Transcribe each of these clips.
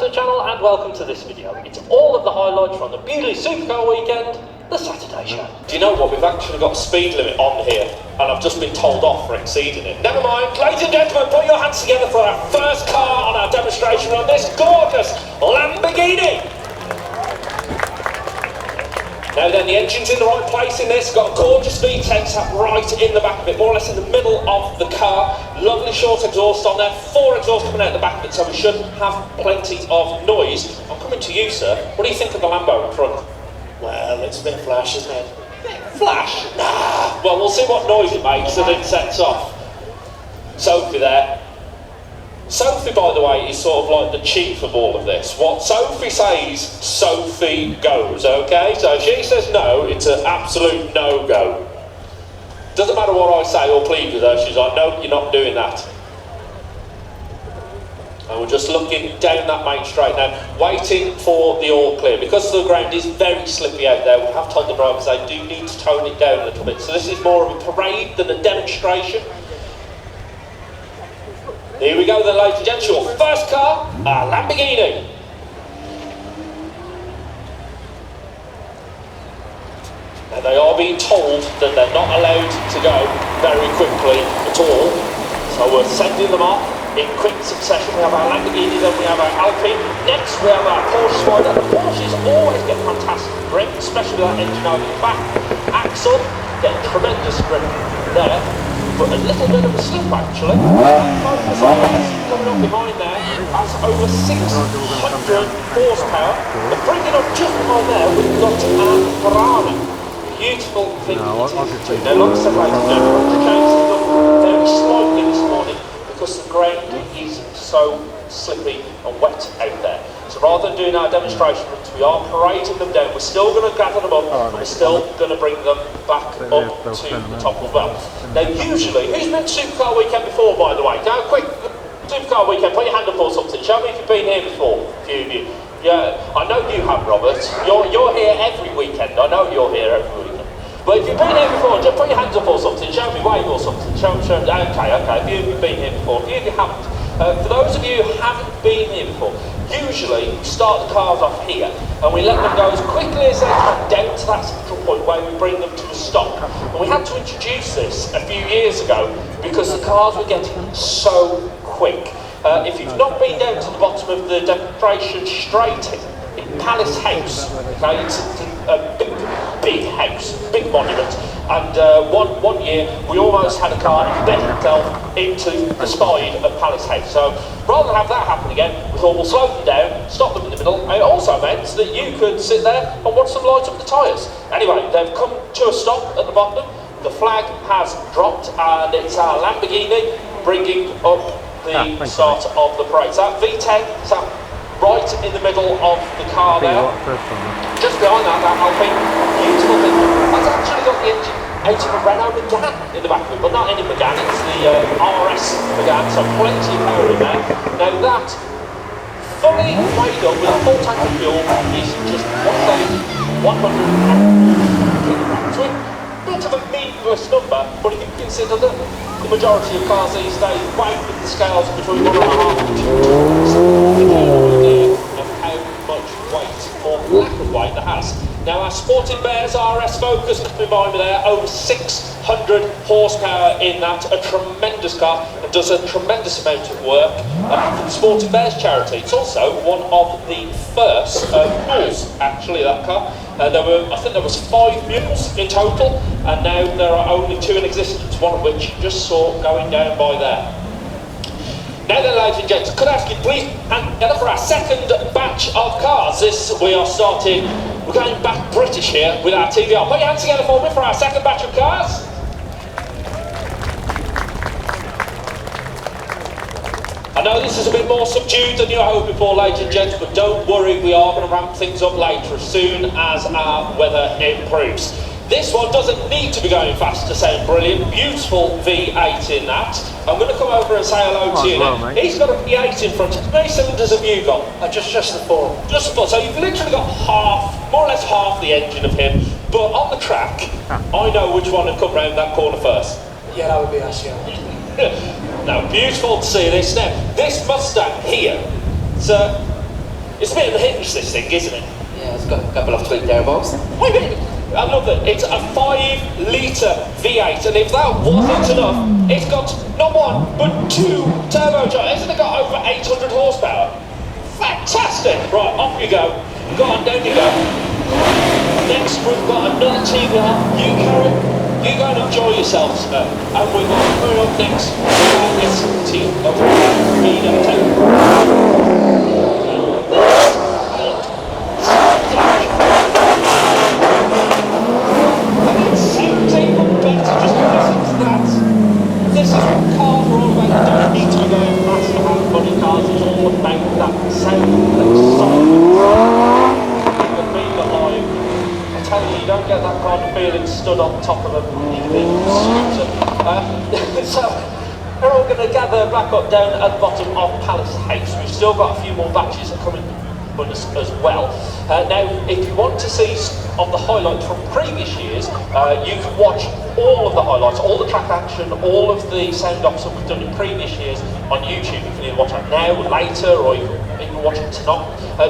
to the channel and welcome to this video. It's all of the highlights from the Beaulieu Supercar Weekend, the Saturday show. Do you know what? We've actually got a speed limit on here and I've just been told off for exceeding it. Never mind, ladies and gentlemen, put your hands together for our first car on our demonstration on this gorgeous Lamborghini. Now then, the engine's in the right place in this, got a gorgeous V10 sat right in the back of it, more or less in the middle of the car. Lovely short exhaust on there, 4 exhausts coming out the back of it, so we should have plenty of noise. I'm coming to you, sir. What do you think of the Lambo in front? Well, it's a bit flash, isn't it? Flash? Nah. Well, we'll see what noise it makes and it sets off. Sophie there. Sophie, by the way, is sort of like the chief of all of this. What Sophie says, Sophie goes, okay? So if she says no, it's an absolute no-go. Doesn't matter what I say or plead with her, she's like, no, you're not doing that. And we're just looking down that main straight now, waiting for the all clear. Because the ground is very slippy out there, we have told the drivers they do need to tone it down a little bit. So this is more of a parade than a demonstration. Here we go then, ladies and gents, your first car, a Lamborghini. And they are being told that they're not allowed to go very quickly at all. So we're sending them off in quick succession. We have our Lamborghini, then we have our Alpine. Next we have our Porsche Spider. The Porsches always get fantastic grip, especially with that engine over the back. Axle, getting tremendous grip there. But a little bit of a slip actually. Focus coming up behind there, that's over 600 horsepower. But bringing up just behind there, we've got our Ferrari. Beautiful thing. Now, like I said, ladies and gentlemen, the change things up very slightly this morning because the ground is so slippy and wet out there. So rather than doing our demonstration runs, we are parading them down. We're still going to gather them up, and we're still going to bring them back up to the top as well. Now usually, who's been to Supercar Weekend before, by the way? Go quick, Supercar Weekend, put your hand up or something. Show me if you've been here before, a few of you. Yeah, I know you have, Robert. You're here every weekend. I know you're here every weekend. But if you've been here before, just put your hands up or something. Show me, wave or something. Show me. Okay. A few of you have been here before. A few of you haven't. For those of you who haven't been here before, usually we start the cars off here and we let them go as quickly as they can down to that central point where we bring them to a stop. And we had to introduce this a few years ago because the cars were getting so quick. If you've not been down to the bottom of the demonstration straight in Palace House, okay, it's a big house, big monument, and one year we almost had a car embedded itself into the spine of Palace House. So rather than have that happen again, we thought we'll slow them down, stop them in the middle, and it also meant that you could sit there and watch them light up the tyres. Anyway, they've come to a stop at the bottom, the flag has dropped, and it's our Lamborghini bringing up the start of the parade. So that V10 sat right in the middle of the car there. Just behind that Alpine, beautiful thing. That's actually got the engine out of a Renault Megane in the back of it, but not any Megane, it's the RS Megane, so plenty of power in there. Now that, fully weighed up with a full tank of fuel, is just 1,100 kilograms. So a bit of a meaningless number, but if you consider that the majority of cars these days weigh with the scales between 1.5 and 2 tons, you get an idea of how much weight or lack of weight it has. Now our Sporting Bears RS Focus, just behind me there, over 600 horsepower in that, a tremendous car and does a tremendous amount of work for the Sporting Bears charity. It's also one of the first mules, actually, that car. I think there was 5 mules in total, and now there are only 2 in existence, one of which you just saw going down by there. Now then, ladies and gents, could I ask you please hand together for our second batch of cars. We're going back British here with our TVR. Put your hands together for me for our second batch of cars. I know this is a bit more subdued than you were hoping for, ladies and gents, but don't worry, we are going to ramp things up later as soon as our weather improves. This one doesn't need to be going fast to sound brilliant. Beautiful V8 in that. I'm going to come over and say hello to you now. He's got a V8 in front. How many cylinders have you got? Just the 4. Just the 4. So you've literally got more or less half the engine of him. But on the track, I know which one would come round that corner first. Yeah, that would be us, yeah. Now, beautiful to see this. Now, this Mustang here, it's It's a bit of a hinge, this thing, isn't it? Yeah, it's got a couple of tweak airbox. Wait a minute. I love it. It's a 5-litre V8, and if that wasn't enough, it's got not one, but 2 turbochargers. Hasn't it got over 800 horsepower? Fantastic! Right, off you go. Go on, down you go. Next, we've got another TVR. You carry. You go and enjoy yourself, sir. And we're going to put up next. This team of This is what cars are all about. You don't need to be going fast to have funny cars. It's all about that sound, that silence, the being alive. I tell you, you don't get that kind of feeling stood on top of a EV scooter. So we're all going to gather back up down at the bottom of Palace House. We've still got a few more batches coming as well. Now, if you want to see of the highlights from previous years, you can watch all of the highlights, all the track action, all of the sound offs that we've done in previous years on YouTube. You can either watch it now, later, or you can even watch it tonight.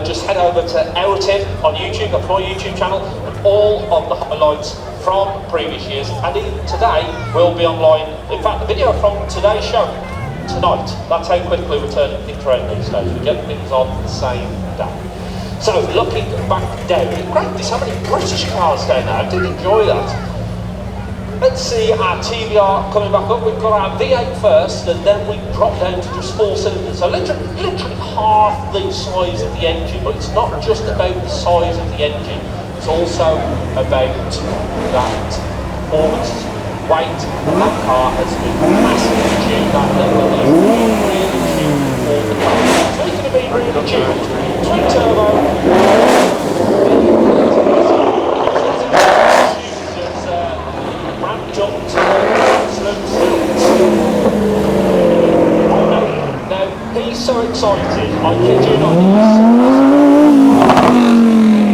Just head over to our team on YouTube, that's my YouTube channel, and all of the highlights from previous years, and even today will be online. In fact, the video from today's show, tonight, that's how quickly we're turning things around these days. We get things on the same day. So, looking back down, great, there's so many British cars down there. I did enjoy that. Let's see our TVR coming back up. We've got our V8 first, and then we drop down to just 4 cylinders. So literally half the size of the engine, but it's not just about the size of the engine, it's also about that performance, weight. That car has been massively tuned, that level is really tuned for the car. Speaking of being really tuned, twin turbo, ramped up to absolute speeds. Now, he's so excited, I kid you not,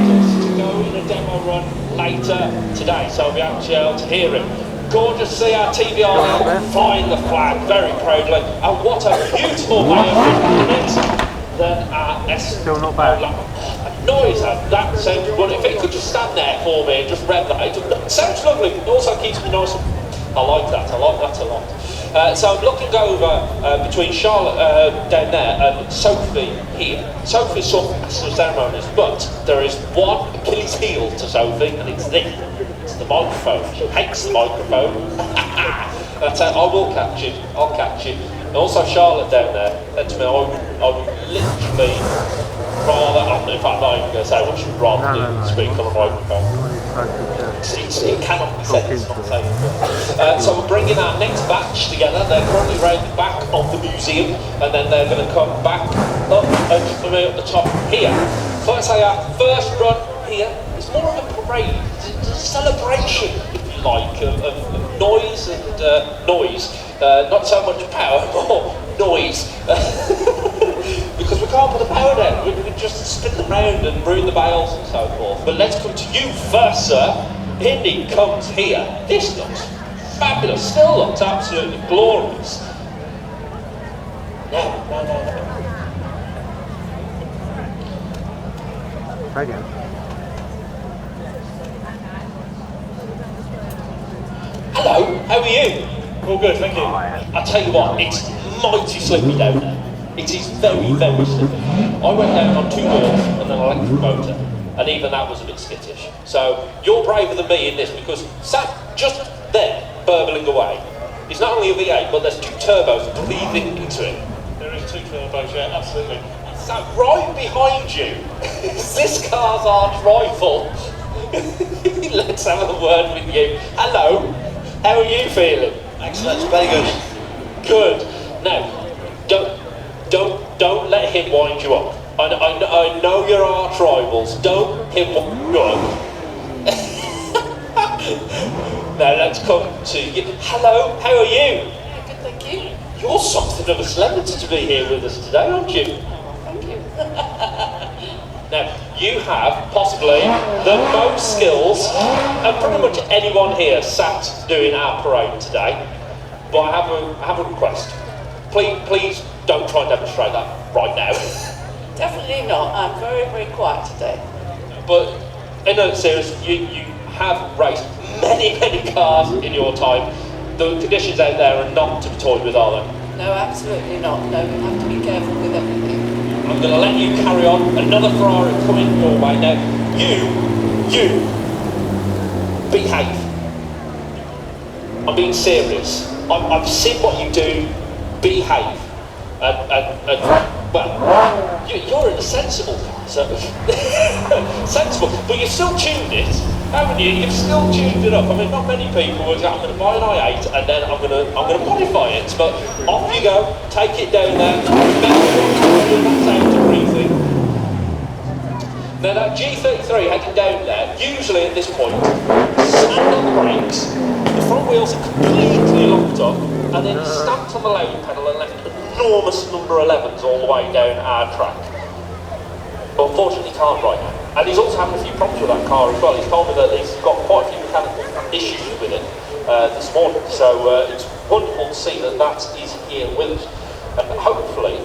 he's to go in a demo run later today, so I'll be actually able to hear him. Gorgeous to see our TVR now flying the flag very proudly, and what a beautiful way of doing it than our S. Still not bad. Noise that sounds wonderful. If it could just stand there for me and just rev that, it sounds lovely. It also keeps me nice. I like that a lot. So I'm looking over between Charlotte down there and Sophie here. Sophie's sort of master of ceremonies, but there is one Achilles heel to Sophie, and it's this. It's the microphone. She hates the microphone. That's it. I will catch it. I'll catch it. And also Charlotte down there said to me, I would literally rather, in fact, I'm not even going to say what she'd rather do than speak on a microphone. It cannot be said, it's not safe. So we're bringing our next batch together. They're currently around the back of the museum, and then they're going to come back up and for me at the top here. So let's say our first run here is more of a parade. It's a celebration, if you like, of noise and noise. Not so much power, more noise. Because we can't put the power down, we can just spin them round and ruin the bales and so forth. But let's come to you first, sir. In he comes here. This looks fabulous, still looks absolutely glorious. No. Radio. Hello, how are you? All good, thank you. I tell you what, it's mighty slippy down there. It is very, very slippy. I went down on 2 wheels and an electric motor, and even that was a bit skittish. So you're braver than me in this, because sat just there, burbling away, it's not only a V8, but there's 2 turbos breathing into it. There is 2 turbos, yeah, absolutely. So right behind you is this car's arch rival. Let's have a word with you. Hello, how are you feeling? Excellent, very good. Good. Now, don't let him wind you up. I know you're arch rivals. Don't him wind you up. Now let's come to you. Hello, how are you? Good, thank you. You're something of a celebrity to be here with us today, aren't you? Thank you. Now, you have possibly the most skills, and pretty much anyone here sat doing our parade today. But I have a request. Please don't try and demonstrate that right now. Definitely Absolutely not. I'm very, very quiet today. But in all seriousness, you have raced many, many cars in your time. The conditions out there are not to be toyed with, are they? No, absolutely not. No, we have to be careful with everything. I'm going to let you carry on. Another Ferrari coming your way. Now, you, behave. I'm being serious. I've seen what you do. Behave. And well, you're in a sensible car, so sensible. But you've still tuned it, haven't you? You've still tuned it up. I mean, not many people would say, I'm going to buy an i8 and then I'm going to modify it. But off you go. Take it down there. That's out to breathing. Now that G33 heading down there, usually at this point, slammed on the brakes, the front wheels are completely locked up, and then he stamped on the load pedal and left an enormous number 11s all the way down our track. But unfortunately he can't right now. And he's also having a few problems with that car as well. He's told me that he's got quite a few mechanical issues with it this morning. So it's wonderful to see that that is here with us. And hopefully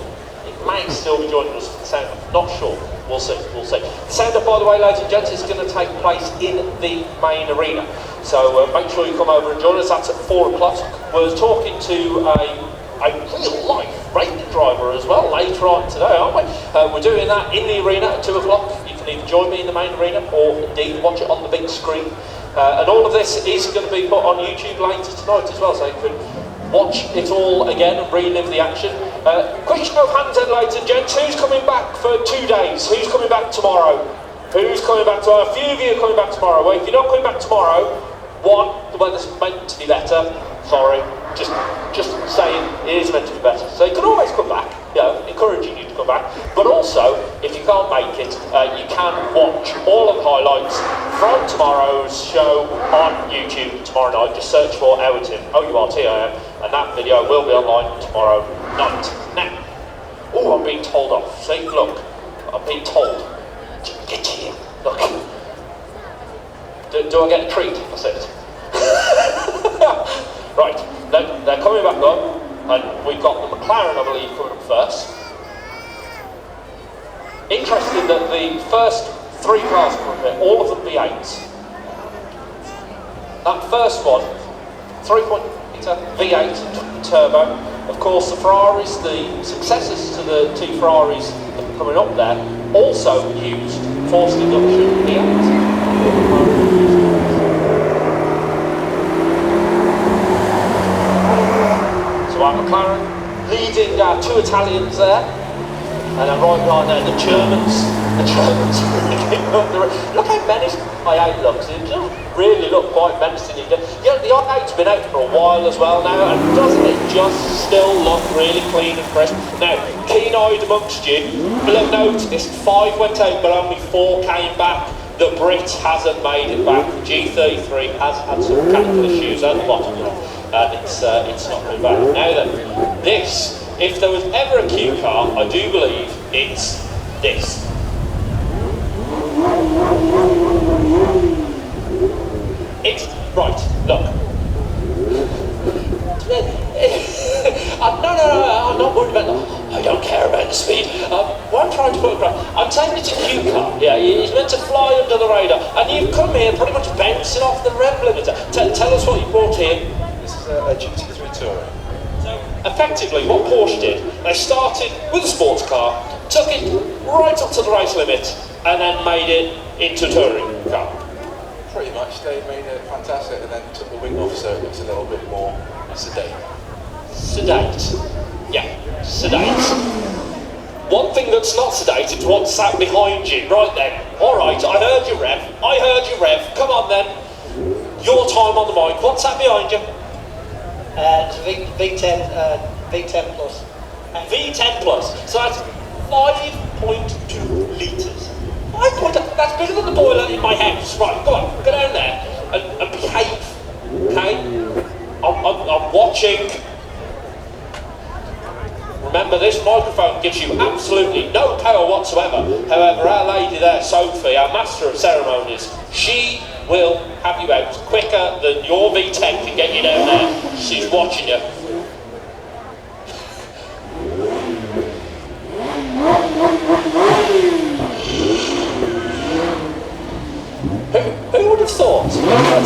it may still be joining us for the sound. Not sure. We'll see, we'll see. The sound-off, by the way, ladies and gents, is going to take place in the main arena. So make sure you come over and join us. That's at 4 o'clock. We're talking to a real-life racing driver as well later on today, aren't we? We're doing that in the arena at 2 o'clock. You can either join me in the main arena or indeed watch it on the big screen. And all of this is going to be put on YouTube later tonight as well, so you can watch it all again and relive the action. Quick show of hands then, ladies and gents. Who's coming back for 2 days? Who's coming back tomorrow? Who's coming back tomorrow? A few of you are coming back tomorrow. Well, if you're not coming back tomorrow, one, the weather's meant to be better. Sorry, just saying it is meant to be better. So you can always come back, you know, encouraging you to come back. But also, if you can't make it, you can watch all of the highlights from tomorrow's show on YouTube tomorrow night. Just search for Ourtim, O-U-R-T-I-M, and that video will be online tomorrow night. Now, oh, I'm being told off. See, look, I'm being told. Get to you. Look. Do I get a treat if I say it? Right, they're coming back on, and we've got the McLaren, I believe, coming up first. Interesting that the first 3 cars coming here, all of them V8s. That first one, 3.8 V8 turbo. Of course, the Ferraris, the successors to the 2 Ferraris that are coming up there, also used forced induction V8. So our McLaren leading our 2 Italians there, and then right behind there the Germans. Look how menacing the i8 looks. It does really look quite menacing. You know, the i8's been out for a while as well now, and doesn't it just still look really clean and fresh? Now, keen-eyed amongst you will have noticed 5 went out, but only 4 came back. The Brit hasn't made it back. G33 has had some mechanical issues at the bottom, and it's not coming back. Now then, this, if there was ever a Q car, I do believe it's this. It's, right, look. No, I'm not worried about that. I don't care about the speed. What I'm trying to put across, I'm saying it's a Q car. Yeah, he's meant to fly under the radar, and you've come here pretty much bouncing off the rev limiter. Tell us what you brought here. This is a GT3 Touring. So, effectively, what Porsche did, they started with a sports car, took it right up to the race limit, and then made it into a touring car. Pretty much, they made it fantastic and then took the wing off so it looks a little bit more sedate. Sedate. Yeah, sedate. One thing that's not sedate is what's sat behind you. Right then. Alright, I heard you rev. Come on then. Your time on the mic. What's that behind you? It's V10 plus. V10 plus. So that's 5.2 litres. 5.2, that's bigger than the boiler in my house. Right, go on, go down there and behave. Okay? I'm watching. Remember, this microphone gives you absolutely no power whatsoever. However, our lady there, Sophie, our master of ceremonies, she will have you out quicker than your V10 can get you down there. She's watching you.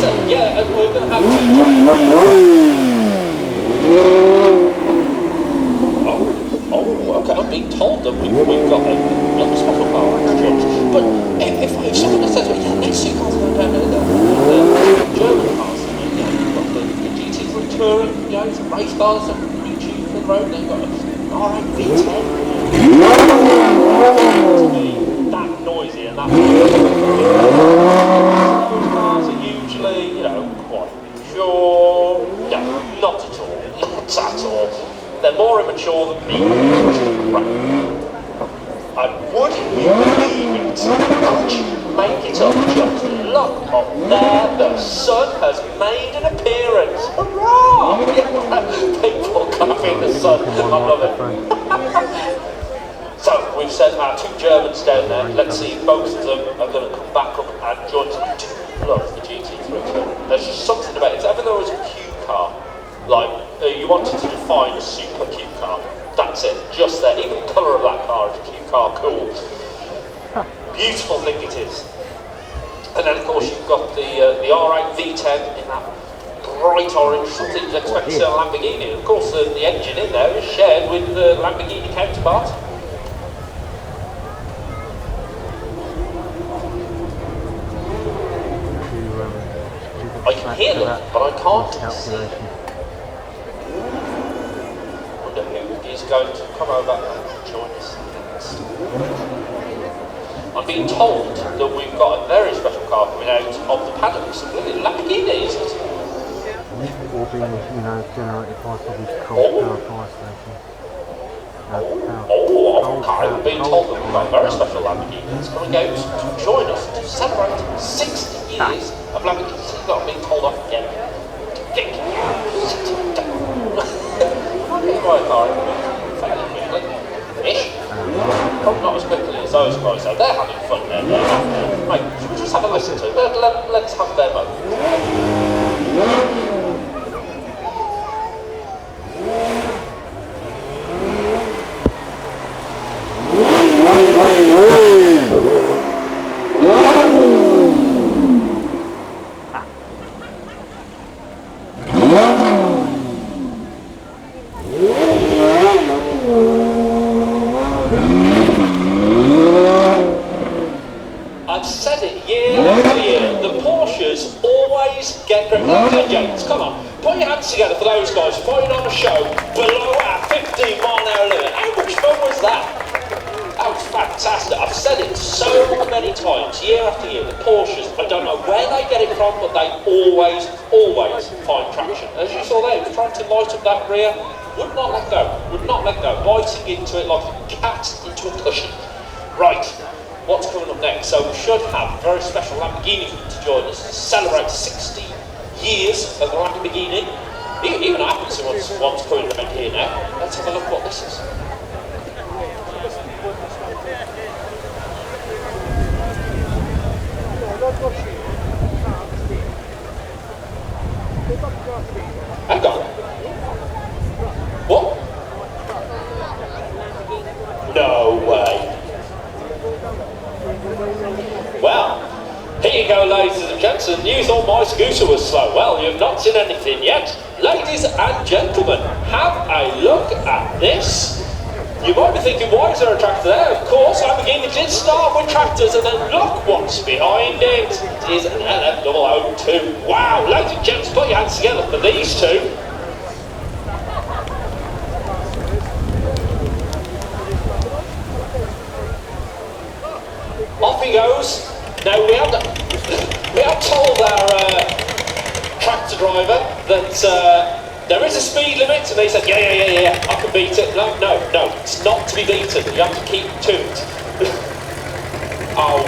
Yeah, and we're going to have Oh, okay, I'm being told that we've got another special car to judge. But if someone says, well, yeah, next two cars are going down the German cars, you've got the GT3 Touring, some race cars, some new tube for the road, then you've got an R8 V10. To me, that noisy and that those cars are usually, quite pure. No, not at all. Not at all. They're more immature than me. And would you believe it? Could you make it up? Just look up there. The sun has made an appearance. Hurrah! People clapping the sun. I love it. So we've sent our two Germans down there. Let's see if both of them are going to come back up and join us. I do love the GT3. There's just something about it. Even though it's a Q car, like you wanted to define a super Q car, that's it, just there. Even the colour of that car is a Q car, cool. Beautiful thing it is. And then of course you've got the R8 V10 in that bright orange, something you'd expect to see on a Lamborghini. Of course the engine in there is shared with the Lamborghini counterpart. I can hear them, but I can't see them. Is going to come over and join us next. I'm being told that we've got a very special car coming out of the paddock. Lamborghini, is it? All being, generated by probably Coal Fire Station. I'm being told that we've got a very special Lamborghini that's coming out to join us to celebrate 60 years of Lamborghini. I'm being told off again. Right, fairly quickly, ish. Probably not as quickly as those guys, though. They're having fun there. Mate, should we just have a listen to it? Let's have their moment. I've said it year after year, the Porsches always get great. Okay, James, come on, put your hands together for those guys fighting on a show below our 15-mile-an-hour limit. How much fun was that? That was fantastic. I've said it so many times, year after year, the Porsches, I don't know where they get it from, but they always find traction. As you saw there, he was trying to light up that rear, would not let go, biting into it like a cat into a cushion. Right. What's coming up next? So we should have a very special Lamborghini to join us to celebrate 60 years of the Lamborghini. Even I happen to see what's coming around here now. Let's have a look what this is. Hang on. What? No way. Well, here you go, ladies and gents. The news on my scooter was slow. Well, you've not seen anything yet. Ladies and gentlemen, have a look at this. You might be thinking, why is there a tractor there? Of course, Lamborghini did start with tractors, and then look what's behind it. It is an LF002. Wow, ladies and gents, put your hands together for these two. Off he goes. Now we have told our tractor driver that there is a speed limit, and they said, yeah, I can beat it. No, it's not to be beaten. You have to keep to it. Oh,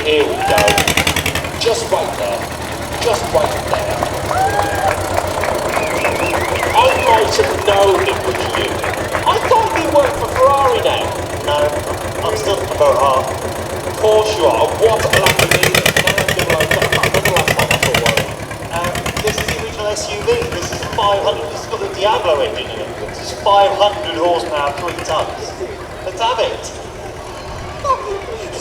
here we go. Just wait there. I might have known it was you. I thought you worked for Ferrari now. No, I'm still for Burton. Of course you are. What a Lamborghini. This is the original SUV. This is 500. This has got the Diablo engine in it. This is 500 horsepower, 3 tons. Let's have it.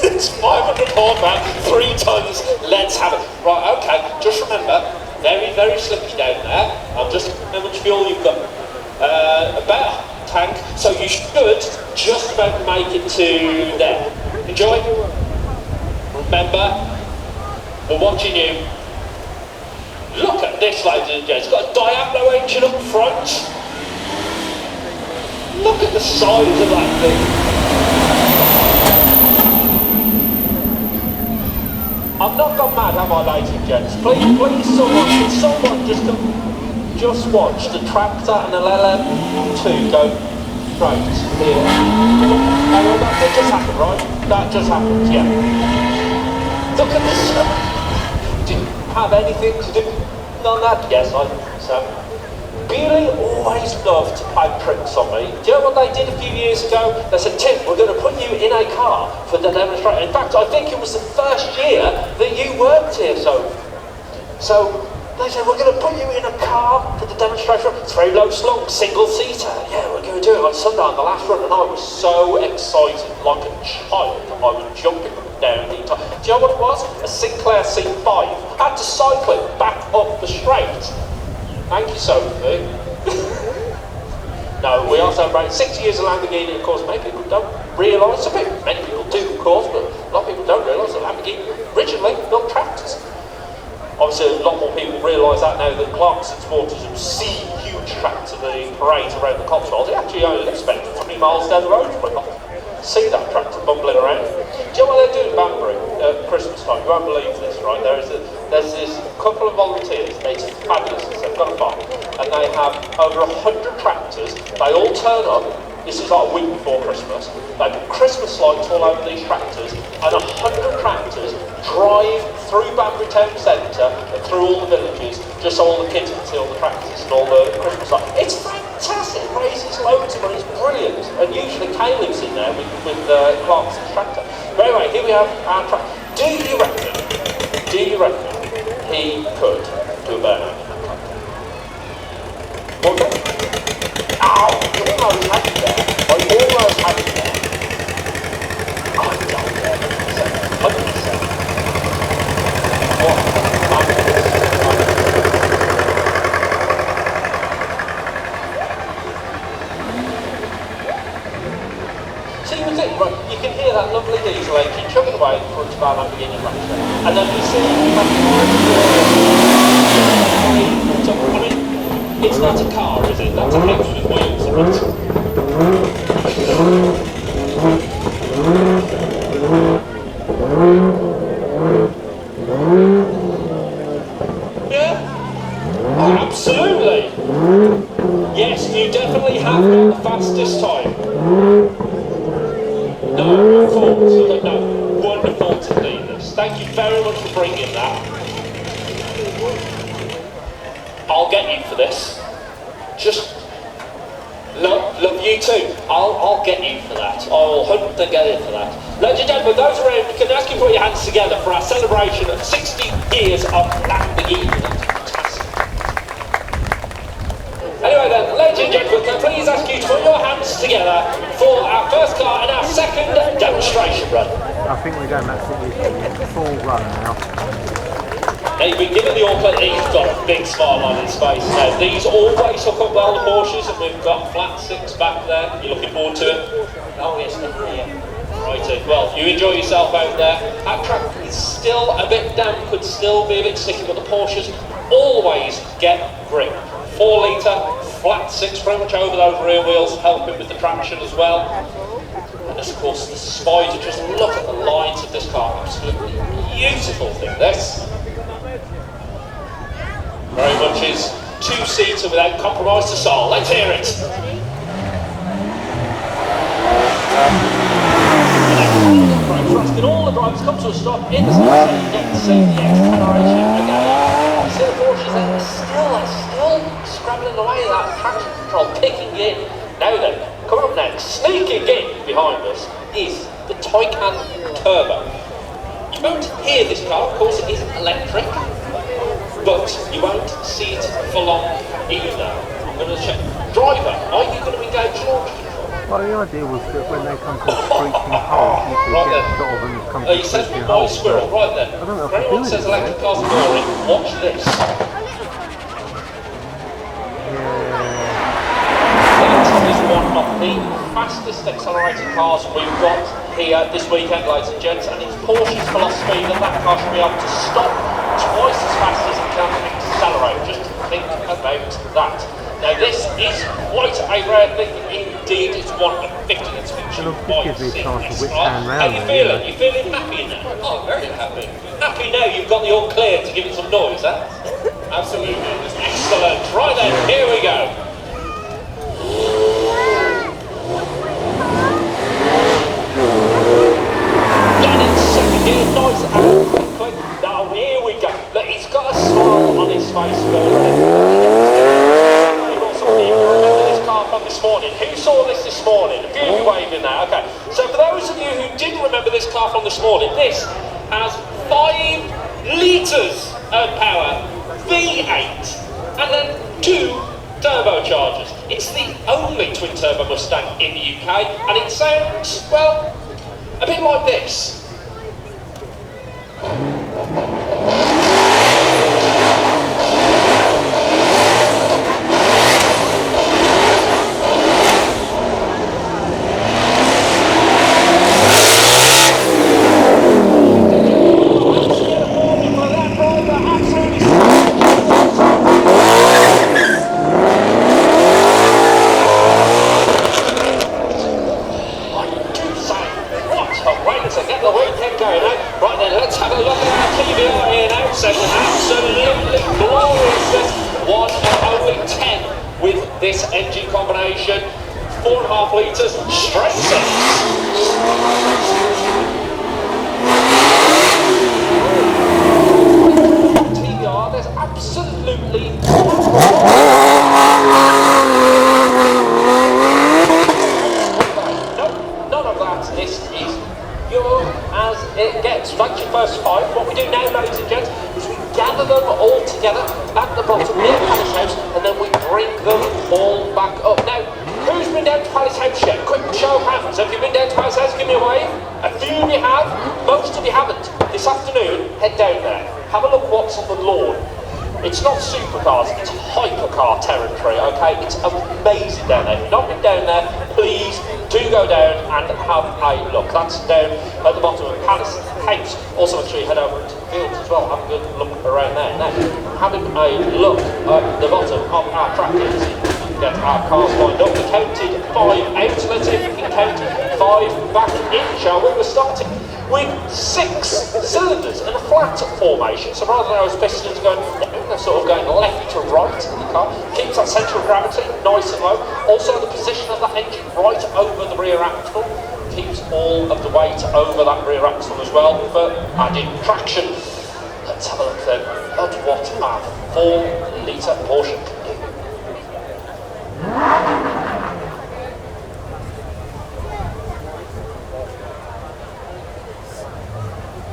It's 500 report back, 3 tons, let's have it. Right, okay, just remember, very, very slippy down there. I'll just how much fuel you've got. About a tank, so you should just about make it to there. Enjoy. Remember, we're watching you. Look at this, ladies and gents. It's got a Diablo engine up front. Look at the size of that thing. I've not gone mad, have I, ladies and gents? Please, someone just watch the tractor and the LM2 go straight here. That just happened, right? That just happened, yeah. Look at this. Didn't have anything to do on that? Yes, I think so. Beaulieu always loved to play tricks on me. Do you know what they did a few years ago? They said, Tim, we're going to put you in a car for the demonstration. In fact, I think it was the first year that you worked here, so they said, we're going to put you in a car for the demonstration. It's very low slung, single-seater. Yeah, we're going to do it on Sunday on the last run, and I was so excited, like a child. I was jumping down the entire... Do you know what it was? A Sinclair C5. I had to cycle it back up the straight. Thank you, Sophie. No, we are celebrating 60 years of Lamborghini, of course. Many people don't realise, many people do, of course, but a lot of people don't realise that Lamborghini originally built tractors. Obviously, a lot more people realise that now that Clarkson's supporters who see huge tractor the parades around the Cotswolds. They actually only live 20 miles down the road from it. See that tractor bumbling around. Do you know what they do in Banbury at Christmas time? You won't believe this, right? There's this couple of volunteers. It's fabulous. They've got a farm, and they have over 100 tractors. They all turn up. This is like a week before Christmas. They put Christmas lights all over these tractors, and 100 tractors drive through Banbury Town Centre and through all the villages, just so all the kids can see all the tractors and all the Christmas lights. It's fantastic. It raises loads of money. It's brilliant. And usually Kay lives in there with Clarkson's tractor. But anyway, here we have our tractor. Do you reckon he could do a burnout in that car? Okay. Ow! You almost had it there. I almost had it there. I don't care. 100%. What? See the thing, right? You can hear that lovely diesel engine chugging away in front of our Lamborghini tractor. And then you see I mean, it's not a car, is it? That's a house with wheels on it. Yeah? Oh, absolutely! Yes, you definitely have got the fastest time. No, of course. No, wonderful to see this. Thank you very much for bringing that. I'll get you for this. Just love you too. I'll get you for that. I'll hunt and get you for that. Ladies and gentlemen, those around, can I ask you to put your hands together for our celebration of 60 years of Lamborghini. That's fantastic. Anyway then, ladies and gentlemen, can I please ask you to put your hands together for our first car and our second demonstration run. I think we're going back to the full run now. Now you've been given the all-plate, he's got a big smile on his face. Now these always hook up well, the Porsches, and we've got flat six back there. You're looking forward to it? Oh yes, definitely. Righty, well, you enjoy yourself out there. That track is still a bit damp, could still be a bit sticky, but the Porsches always get grip. 4 litre, flat six, pretty much over those rear wheels, helping with the traction as well. And of course the Spider, just look at the lines of this car, absolutely beautiful thing, this. Very much is two-seater without compromise to soul. Let's hear it. And all the drivers come to a stop in the center, you get to see the acceleration again. You see the Porsches there, they're still scrabbling away that traction control, kicking in. Now then, coming up next, sneaking in behind us is the Taycan Turbo. You won't hear this car, of course it is electric, but you won't see it for long either. I'm going to check. Driver, are you going to engage launch control? Well, the idea was that when they come to a screeching halt, you could get sort of an come He says completely boy whole. squirrel, right then. I don't know if For I anyone do who says it, electric cars are boring, watch this. It is one of the fastest accelerating cars we've got here this weekend, ladies and gents, and it's Porsche's philosophy that that car should be able to stop twice as fast as it can accelerate. Just think about that. Now this is quite a rare thing indeed. It's one of 50 that's featured by gives me a chance to whip Supercars. down How round you there, feeling? yeah. You feeling happy now? Oh, very happy. Happy now you've got the all clear to give it some noise, huh? Absolutely. Excellent. Right then, here we go. Nice and quickly. Now here we go. Look, he's got a smile on his face already. Remember this car from this morning? Who saw this morning? A few of you waving now. Okay. So for those of you who didn't remember this car from this morning, this has 5 litres of power, V8, and then 2 turbochargers. It's the only twin turbo Mustang in the UK, and it sounds, well, a bit like this. This engine combination, 4.5 litres, straight six. TVR, there's absolutely none of that. This is pure as it gets. That's your first 5. What we do now, ladies and gents, is we gather them all together at the bottom near Palace House, and then we bring them all back up. Now, who's been down to Palace House yet? Quick show of hands. Have you been down to Palace House? Give me a wave. A few of you have. Most of you haven't. This afternoon, head down there. Have a look what's on the lawn. It's not Supercars, it's hypercar territory, okay? It's amazing down there. If you've not been down there, please do go down and have a look. That's down at the bottom of Palace House. Also, make sure you head over to the fields as well. Have a good look around there. Now, having a look at the bottom of our track, you can get our cars lined up. We counted 5 out. Let's see if we can count 5 back in, shall we? We're starting with 6 cylinders in a flat formation. So rather than those pistons going down, they're sort of going left to right in the car. Keeps that centre of gravity nice and low. Also the position of that engine right over the rear axle. Keeps all of the weight over that rear axle as well for added traction. Let's have a look then at what our 4 litre Porsche can do.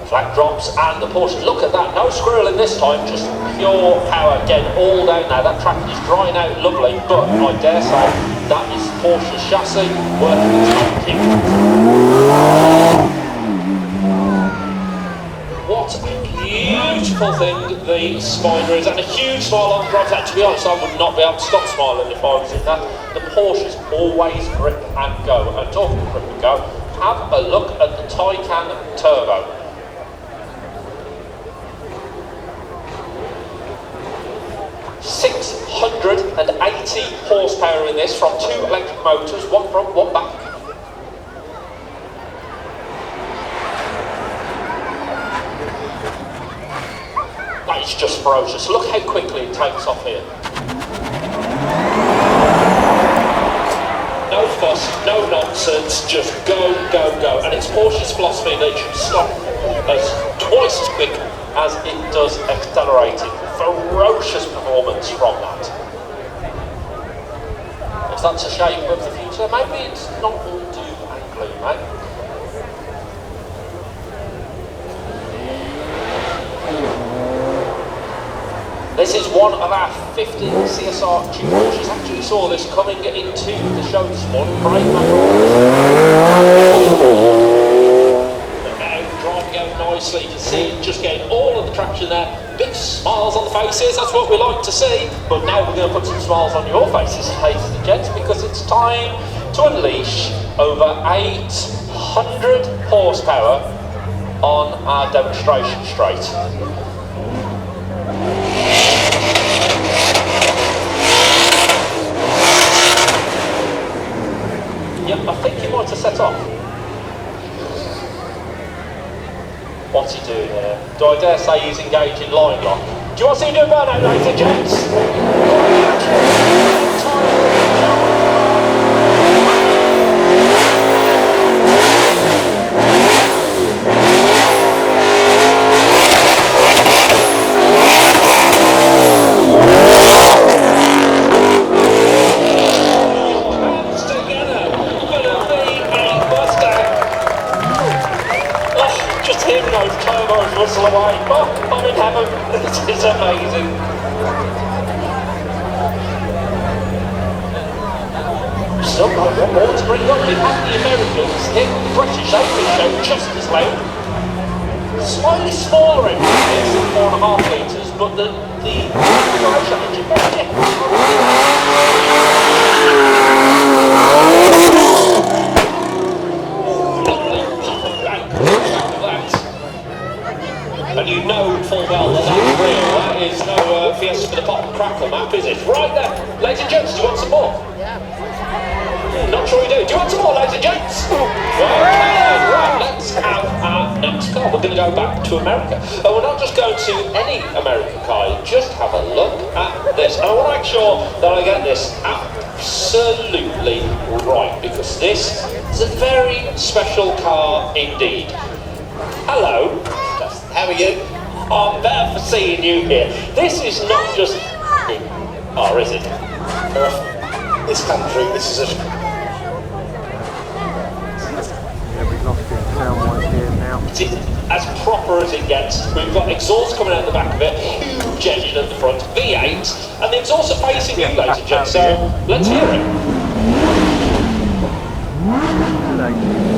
Flat drops and the Porsche, look at that, no squirreling this time, just pure power again, all down now. That track is drying out lovely, but I dare say that is Porsche's chassis working its magic. What a beautiful thing the Spider is, and a huge smile on the drive. To be honest, I would not be able to stop smiling if I was in that. The Porsche's always grip and go, and talking grip and go, have a look at the Taycan Turbo. 680 horsepower in this from 2 electric motors, 1 front, 1 back. That is just ferocious. Look how quickly it takes off here. No fuss, no nonsense, just go, go, go. And it's Porsche's philosophy that it should stop as twice as quick as it does accelerating. Ferocious performance from that. If that's a shape of the future, maybe it's not all doom and gloom, eh? This is one of our 50 CSR Tube Porsches. Actually saw this coming into the show this morning. Great the faces, that's what we like to see. But now we're going to put some smiles on your faces, ladies and gents, because it's time to unleash over 800 horsepower on our demonstration straight. Yep, I think he might have set off. What's he doing here? Do I dare say he's engaged in line lock? Do you want to see him do a burnout, ladies and gents? Whistle away. Oh, I'm in heaven. This is amazing. Still got one more to bring up. We've had the Americans hit the British Open show just as loud. Slightly smaller engine, it's 4.5 litres, but the engine very and you know full well that that's real. That is no Fiesta for the pop and crackle map, is it? Right there. Ladies and gents, do you want some more? Yeah. Not sure you do. Do you want some more, ladies and gents? Right, let's have our next car. We're going to go back to America. And we're not just going to any American car, just have a look at this. And I want to make sure that I get this absolutely right, because this is a very special car indeed. Hello. How are you? Oh, I'm better for seeing you here. This is not just... Oh, is it? This country, this is a... Yeah, we've lost it sound right here now. It's as proper as it gets. We've got exhaust coming out the back of it, huge engine at the front, V8, and the exhaust are facing you, ladies and gents, so let's hear it.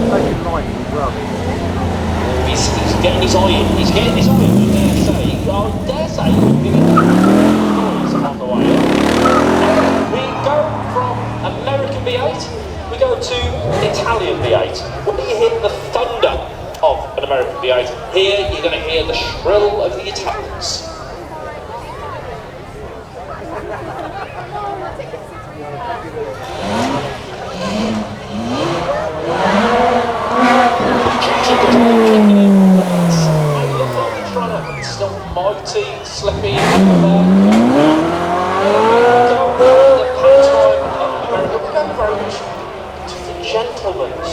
Taking light as well. He's getting his eye in. He's getting his eye in. I dare say he's getting noise on the way in. We go from American V8, we go to Italian V8. When you hear the thunder of an American V8, here you're going to hear the shrill of the Italians. Still mighty, slippy over there. The pastime of America. We go very much to the gentleman's.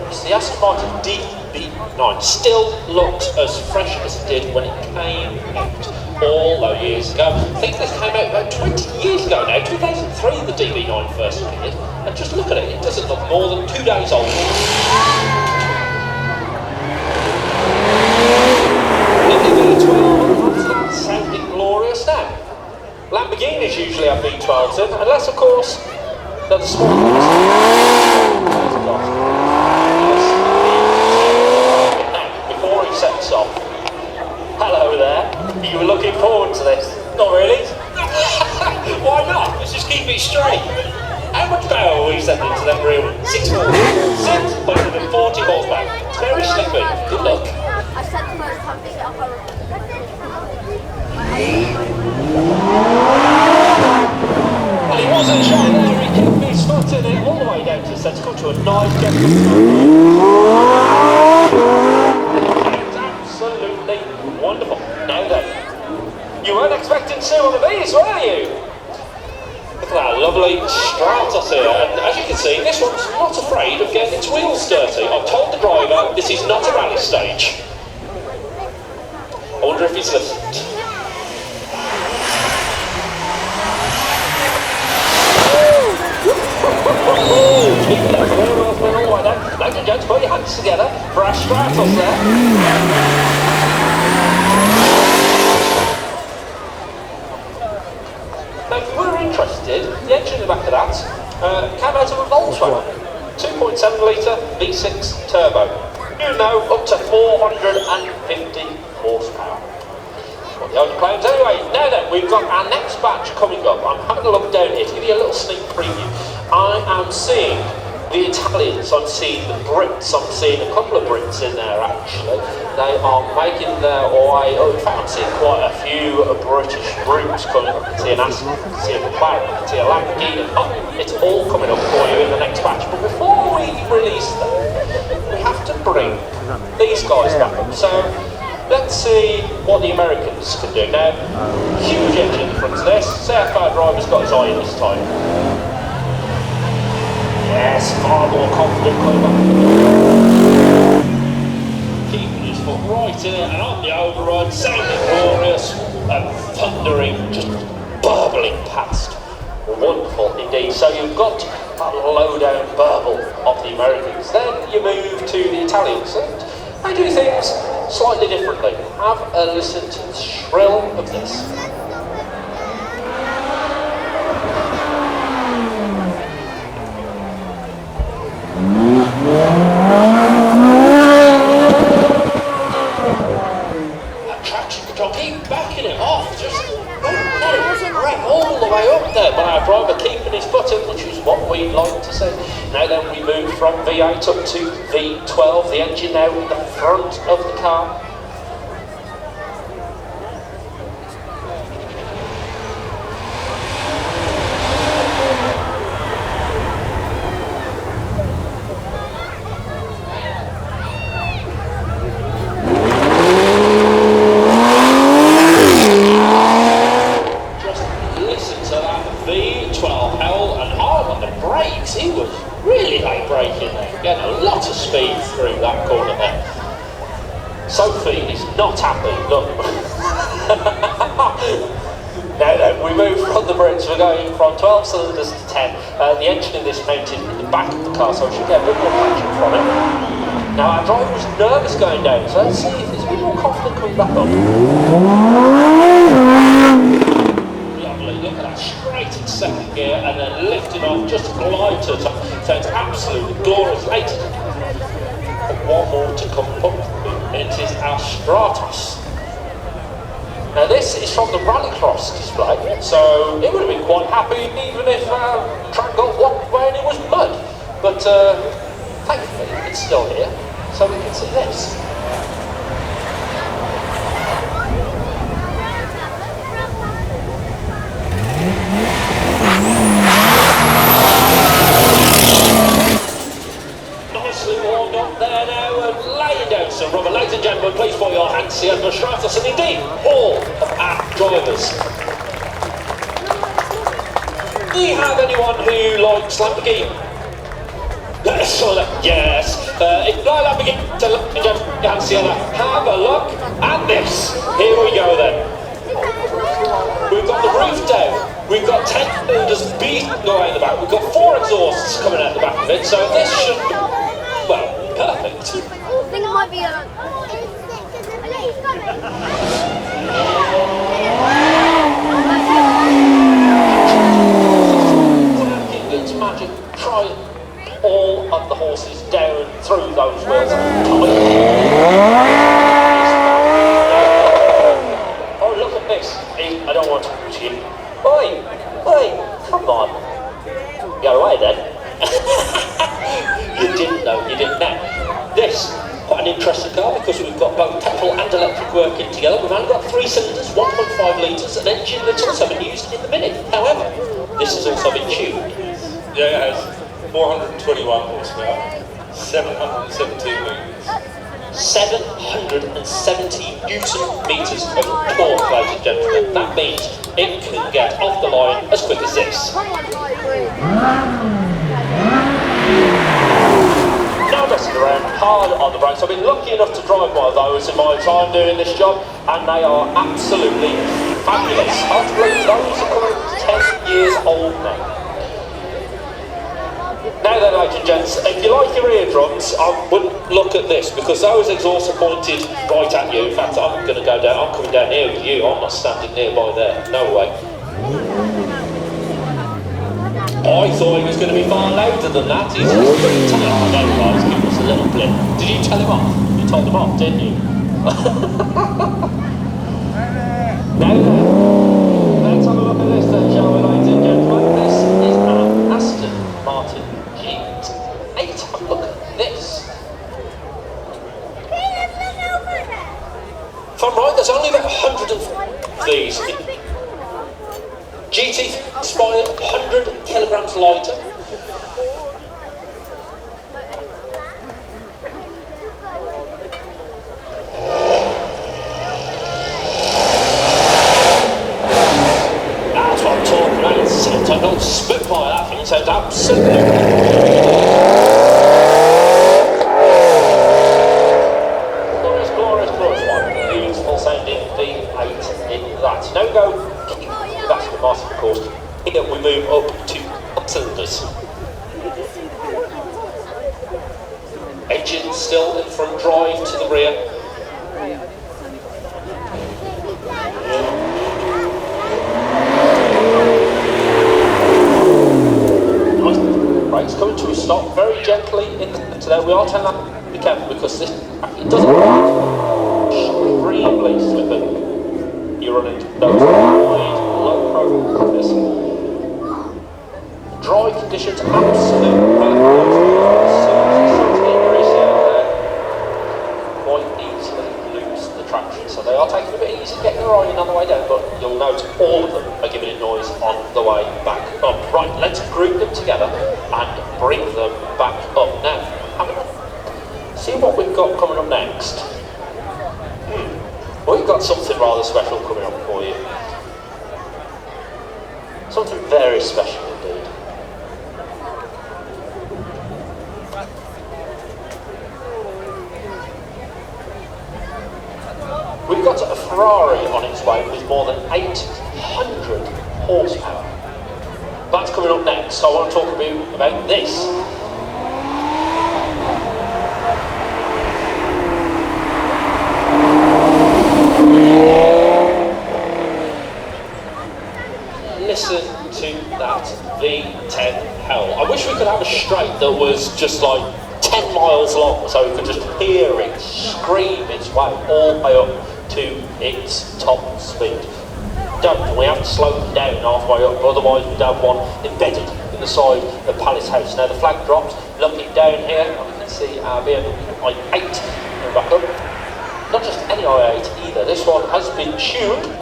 It's the Aston Martin DB9. Still looks as fresh as it did when it came out all those years ago. I think this came out about 20 years ago now. 2003 the DB9 first appeared. And just look at it, it doesn't look more than 2 days old. V12, sounding glorious now. Lamborghinis usually have V12s in, unless of course they're the small ones. Now, before he sets off, hello there. You were looking forward to this? Not really? Why not? Let's just keep it straight. How much power are we sending to that real 640 horsepower? It's very slippy. Good luck. I said the first time this up. Well, he wasn't shy there, he kept his foot in it all the way down to the centre, come to a nice gentle It's absolutely wonderful. Now then, you weren't expecting to see one of these, were you? Look at that lovely Stratos here, and as you can see, this one's not afraid of getting its wheels dirty. I've told the driver this is not a rally stage. I wonder if he's listened. Ladies and gents, put your hands together for our Stratos there. Now, if you were interested, the engine in the back of that came out of a Volkswagen. 2.7 litre V6 turbo. You know, up to 450 horsepower. What The old claims. Anyway, now then, we've got our next batch coming up. I'm having a look down here to give you a little sneak preview. I am seeing the Italians, I'm seeing the Brits, I'm seeing a couple of Brits in there actually. They are making their way, in fact I'm seeing quite a few British groups coming. I can see an Aston, I can see a McLaren, I can see a Lamborghini. Oh, it's all coming up for you in the next batch. But before we release them, we have to bring these guys back up. So let's see what the Americans can do. Now, huge engine in front of this. See how far driver's got his eye in this time. Yes, far more confident coming back. Keeping his foot right in it and on the override, sounding glorious and thundering, just burbling past. Wonderful indeed. So you've got that low-down burble of the Americans. Then you move to the Italians and they do things slightly differently. Have a listen to the shrill of this. Traction control, keep backing it off, just let it rip all the way up there, but our driver keeping his foot in, which is what we like to see. Now then, we move from V8 up to V12, the engine now in the front of the car. Sophie is not happy, look. Now then, we move from the Brits, we're going from 12 cylinders to 10. The engine in this mounted in the back of the car, so we should get a bit more traction from it. Now our driver was nervous going down, so let's see if he's a bit more confident coming back up. Lovely, look at that, straight in second gear and then lifting off, just glide to the top. So it's absolutely glorious. Later, one more to come up. It is our Stratos. Now this is from the Rallycross display, so it would have been quite happy even if track got one way and it was mud. But thankfully it's still here, so we can see this. Nicely warmed up there now and laying down some rubber. Ladies and gentlemen, please put your hands here for Stratos and indeed all of our drivers. Do you have anyone who likes Lamborghini? Yes. If you like Lamborghini, have a look at this. Here we go then. We've got the roof down. We've got 10 cylinders beating away in the back. We've got 4 exhausts coming out the back of it. So this should be, well, perfect. I think it might be a... It's magic. Try all of the horses down through those wheels. Oh, look at this. I don't want to push you. Oi, come on. Go away then. You didn't know. This, quite an interesting car because we've got both petrol and electric working together. We've only got 3 cylinders, 1.5 litres, an engine that's also been used in the Mini. However, this has also been tuned. Yeah, it has 421 horsepower, 717 litres. 770 Newton meters of torque, ladies and gentlemen. That means it can get off the line as quick as this. Now messing around hard on the brakes. I've been lucky enough to drive one of those in my time doing this job, and they are absolutely fabulous. I believe those are coming 10 years old now. Now then, ladies and gents, if you like your eardrums, I wouldn't look at this because those exhausts are pointed right at you. In fact, I'm going to go down, I'm coming down here with you, I'm not standing nearby there, no way. I thought he was going to be far louder than that. He's just pretty tight. Oh, no, guys, give us a little blip. Did you tell him off? You told him off, didn't you? Now then, let's have a look at this then, shall we, ladies and gentlemen? This is an Aston Martin G8. Have a look at this. If I'm right, there's only about 100 of these. GT inspired, 100 kilograms lighter. That's what I'm talking about. It sounds like old Spitfire, that thing sounds absolutely. Now we go with Aston Martin, of course. Here we move up to cylinders. Engine still in front, drive to the rear. Nice. Brakes coming to a stop very gently into there. We are telling that to be careful because this it doesn't extremely slippery. You run into those wide, low profile like this. Dry conditions, absolutely perfect. Quite easily lose the traction. So they are taking a bit easy getting the riding on the way down, but you'll note all of them are giving it noise on the way back up. Right, let's group them together and bring them back up. Now, have a look. See what we've got coming up next. We've got something rather special coming up for you. Something very special indeed. We've got a Ferrari on its way with more than 800 horsepower. That's coming up next, so I want to talk about this. Listen to that V10 hell. I wish we could have a straight that was just like 10 miles long so we could just hear it scream its way all the way up to its top speed. We have to slow them down halfway up, otherwise we'd have one embedded in the side of Palace House. Now the flag drops, looking down here, and we can see our BMW i8 going back up. Not just any i8 either, this one has been tuned.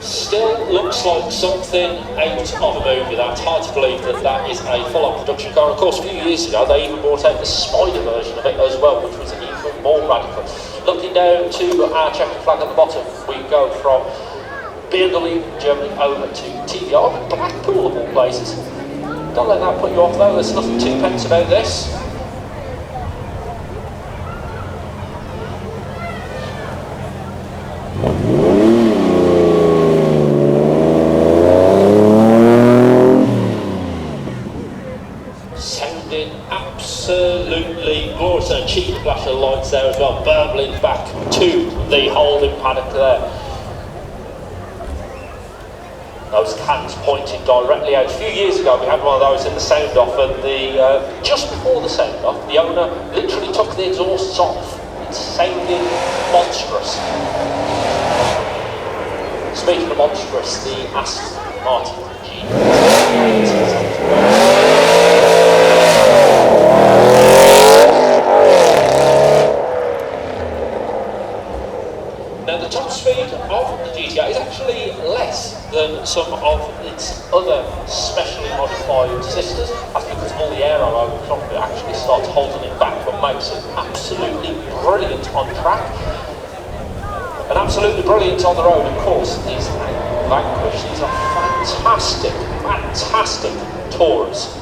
Still looks like something out of a movie. That's hard to believe that that is a full-on production car. Of course, a few years ago, they even brought out the Spider version of it as well, which was even more radical. Looking down to our checkered flag at the bottom, we go from Beaulieu, Germany, over to TVR, Blackpool of all places. Don't let that put you off though, there's nothing twopence about this. Absolutely glorious, and a cheap flash of lights there as well, burbling back to the holding paddock there. Those cans pointing directly out. A few years ago we had one of those in the sound off, and just before the sound off, the owner literally took the exhausts off. It sounded monstrous. Speaking of monstrous, the Aston Martin G8. Now the top speed of the GT8 is actually less than some of its other specially modified sisters. That's because all the aero over the top of it actually starts holding it back, but makes it absolutely brilliant on track. And absolutely brilliant on the road, of course, is Vanquish. These are fantastic, fantastic tours.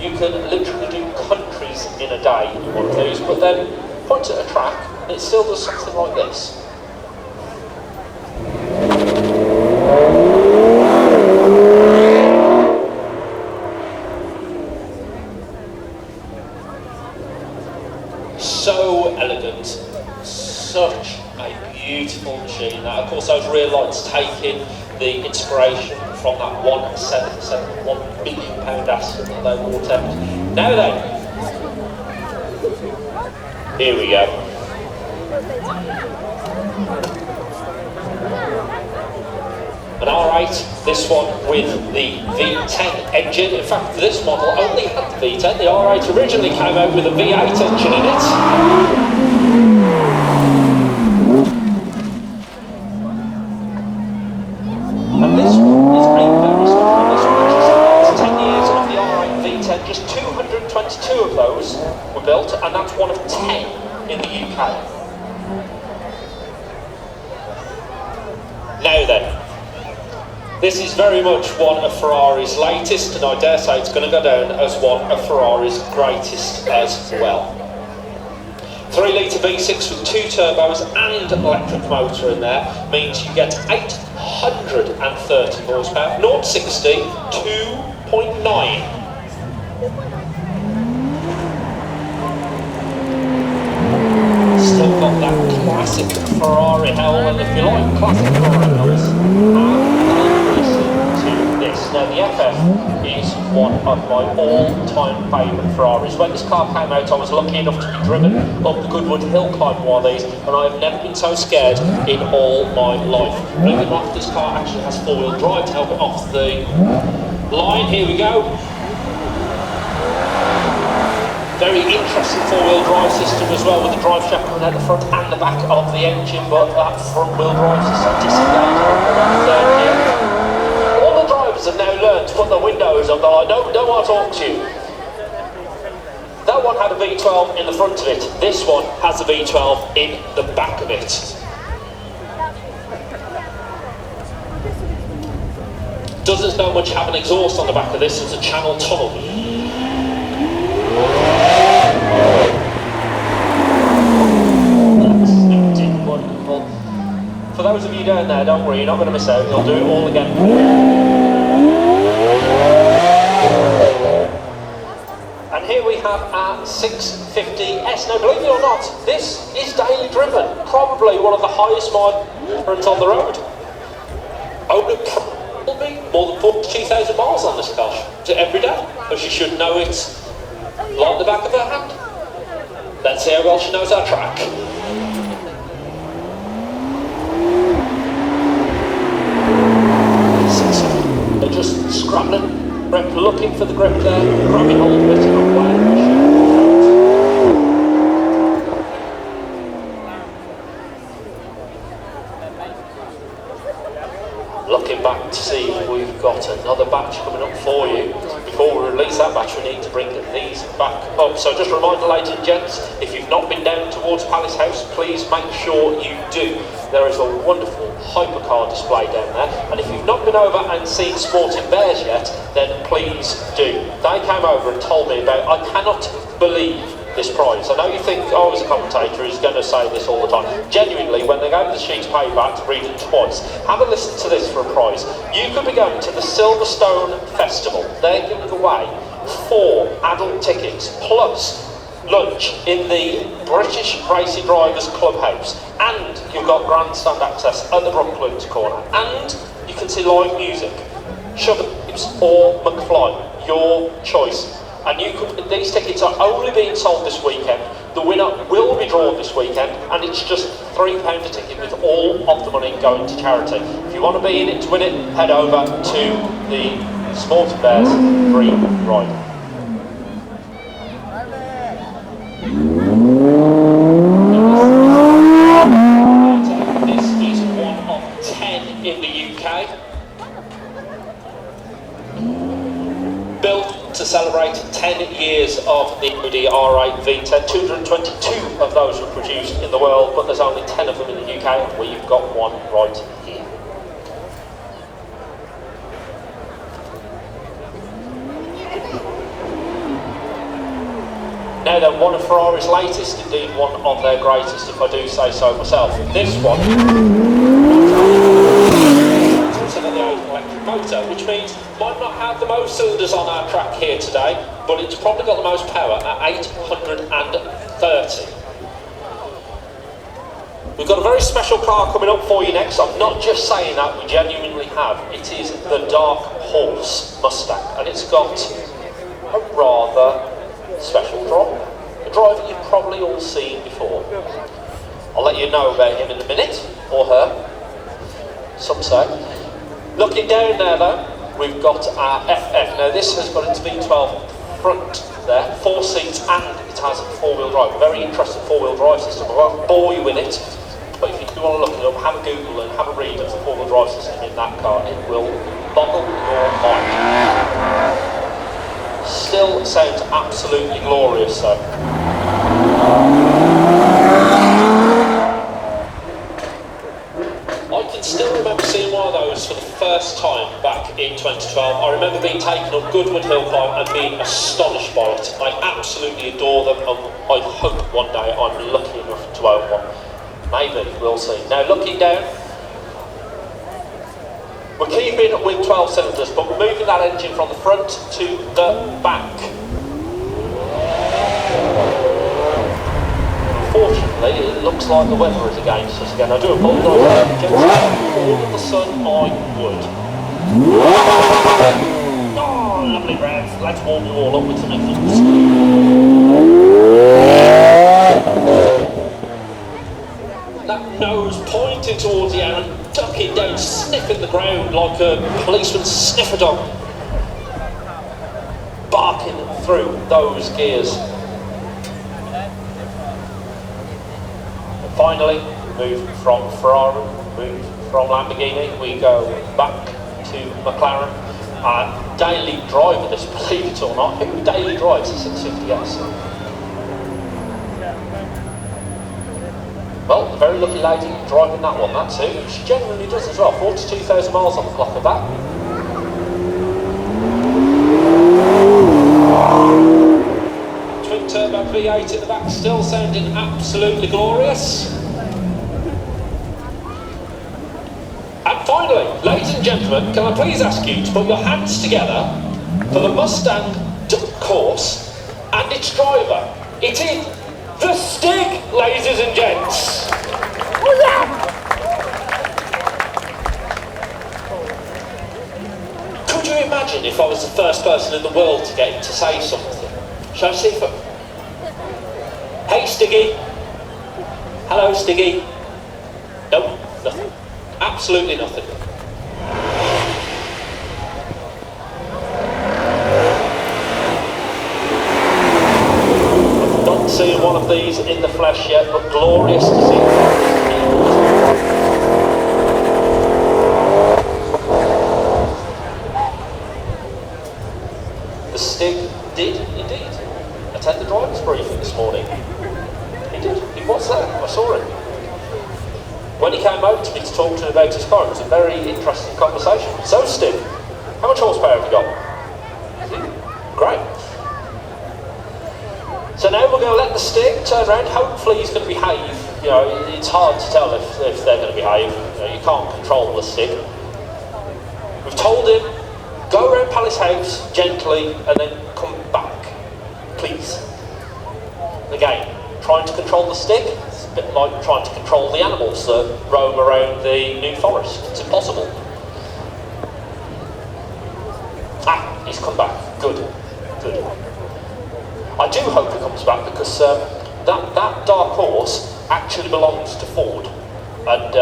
You can literally do countries in a day in one of these, but then point at a track and it still does something like this. So elegant, such a beautiful machine. Now, of course, those rear lights taking the inspiration from that 1 1.7 £1 billion asset that they bought out. Now then, here we go. An R8, this one with the V10 engine. In fact, this model only had the V10. The R8 originally came out with a V8 engine in it. And this one is a very special one. This one, it's 10 years of the R8 V10. Just 222 of those were built, and that's one of 10 in the UK. Now then, this is very much one of Ferrari's latest, and I dare say it's going to go down as one of Ferrari's greatest as well. 3 litre V6 with 2 turbos and an electric motor in there means you get 830 horsepower, 0 to 60, 2.9. Still got that classic Ferrari helm, and if you like classic Ferrari helms, now the FF is one of my all-time favourite Ferraris. When this car came out, I was lucky enough to be driven up the Goodwood Hill climb one of these, and I have never been so scared in all my life. Believe it or not, this car actually has 4-wheel drive to help it off the line. Here we go. Very interesting 4-wheel drive system as well, with the drive shaft coming out the front and the back of the engine, but that front-wheel drive system disengaged around the third gear. Have now learned to put the windows up. I don't want to talk to you. That one had a V12 in the front of it. This one has a V12 in the back of it. Doesn't so much have an exhaust on the back of this as a channel tunnel. That's wonderful. For those of you down there, don't worry, you're not going to miss out. You'll do it all again. And here we have our 650S. Now, believe it or not, this is daily driven. Probably one of the highest miles on the road. Only probably more than 42,000 miles on this car every day. So she should know it like the back of her hand. Let's see how well she knows our track. They're just scrabbling, looking for the grip there, grabbing hold of it and away. Looking back to see if we've got another batch coming up for you. Before we release that batch, we need to bring these back up. So just a reminder, ladies and gents, if you've not been down towards Palace House, please make sure you do. There is a wonderful hypercar display down there, and if you've not been over and seen Sporting Bears yet, then please do. They came over and told me about, I cannot believe this prize. I know you think, oh, as a commentator, he's going to say this all the time. Genuinely, when they gave the sheet of paper back to read it twice, have a listen to this for a prize. You could be going to the Silverstone Festival. They're giving away 4 adult tickets, plus lunch in the British Racing Drivers Clubhouse, and you've got grandstand access at the Brooklands corner, and you can see live music. Sugar or McFly, your choice. And these tickets are only being sold this weekend. The winner will be drawn this weekend, and it's just £3 a ticket with all of the money going to charity. If you want to be in it to win it, head over to the Sporting Bears Dream Ride. This is one of 10 in the UK. Built to celebrate 10 years of the Audi R8 V10. 222 of those were produced in the world, but there's only 10 of them in the UK, and we've got one right here. Now then, one of Ferrari's latest, indeed one of their greatest, if I do say so myself. This one it's also got the electric motor, which means might not have the most cylinders on our track here today, but it's probably got the most power at 830. We've got a very special car coming up for you next. I'm not just saying that, we genuinely have. It is the dark horse Mustang, and it's got a rather special driver. A driver you've probably all seen before. I'll let you know about him in a minute, or her, some say. Looking down there though, we've got our FF. Now this has got its V12 front there, 4 seats, and it has a 4-wheel drive. A very interesting 4-wheel drive system. I won't bore you with it, but if you do want to look it up, have a Google and have a read of the 4-wheel drive system in that car. It will boggle your mind. Still sounds absolutely glorious though. I can still remember seeing one of those for the first time back in 2012. I remember being taken up Goodwood Hill Climb and being astonished by it. I absolutely adore them, and I hope one day I'm lucky enough to own one. Maybe, we'll see. Now looking down, we're keeping with 12 cylinders, but we're moving that engine from the front to the back. Unfortunately, it looks like the weather is against us again. I do apologise. All of the sun I would. Oh, lovely revs. Let's warm you all up with some exhausts. That nose pointing towards the air and ducking down, sniffing the ground like a policeman sniff a dog. Barking through those gears. And finally, move from Ferrari, move from Lamborghini, we go back to McLaren. Daily driver, this, believe it or not. Who daily drives a 650S? Well, the very lucky lady driving that one, that too. She genuinely does as well. 42,000 miles on the clock of that. Twin turbo V8 in the back, still sounding absolutely glorious. And finally, ladies and gentlemen, can I please ask you to put your hands together for the Mustang Duck Course and its driver. It is the STIG, ladies and gents. Could you imagine if I was the first person in the world to get him to say something? Shall I see if Hey Stiggy. Hello Stiggy. Nope, nothing. Absolutely nothing. Not seen one of these in the flesh yet, but glorious to see. The STIG did indeed attend the driver's briefing this morning. He did. He was there. I saw him. When he came over to me to talk to me about his car, it was a very interesting conversation. So Stig, how much horsepower have you got? Great. So now we're going to let the STIG turn around. Hopefully he's going to behave. You know, it's hard to tell if they're going to behave. You know, you can't control the STIG. We've told him, go around Palace House gently and then come back, please. Again, trying to control the STIG, it's a bit like trying to control the animals that roam around the New Forest. It's impossible. Ah, he's come back. Good, good. I do hope he comes back because that dark horse actually belongs to Ford. And,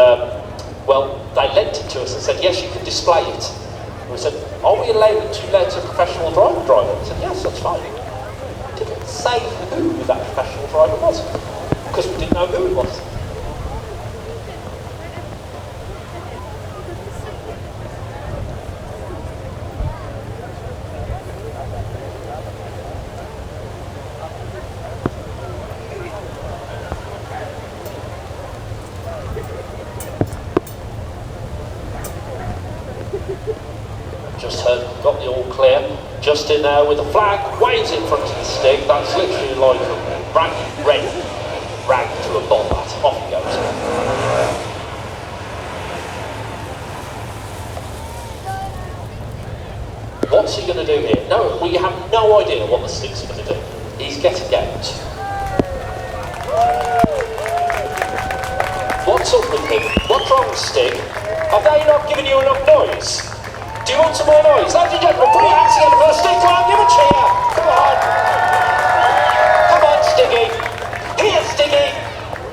well, they lent it to us and said, yes, you can display it. And we said, are we allowed to let a professional driver drive it? He said, yes, that's fine. Didn't say who that professional driver was, because we didn't know who it was. Just heard, got the all clear. Just in there with the flag, waves in front of the STIG. That's literally like a rag to a bomb. That off he goes. What's he going to do here? No, we have no idea what the STIG's going to do. He's getting out. What's up with him? What's wrong, STIG? Have they not given you enough noise? Do you want some more noise? Ladies and gentlemen, put your hands together for Stig. Come on, give him a cheer. Come on. Come on, Stiggy. Here, Stiggy.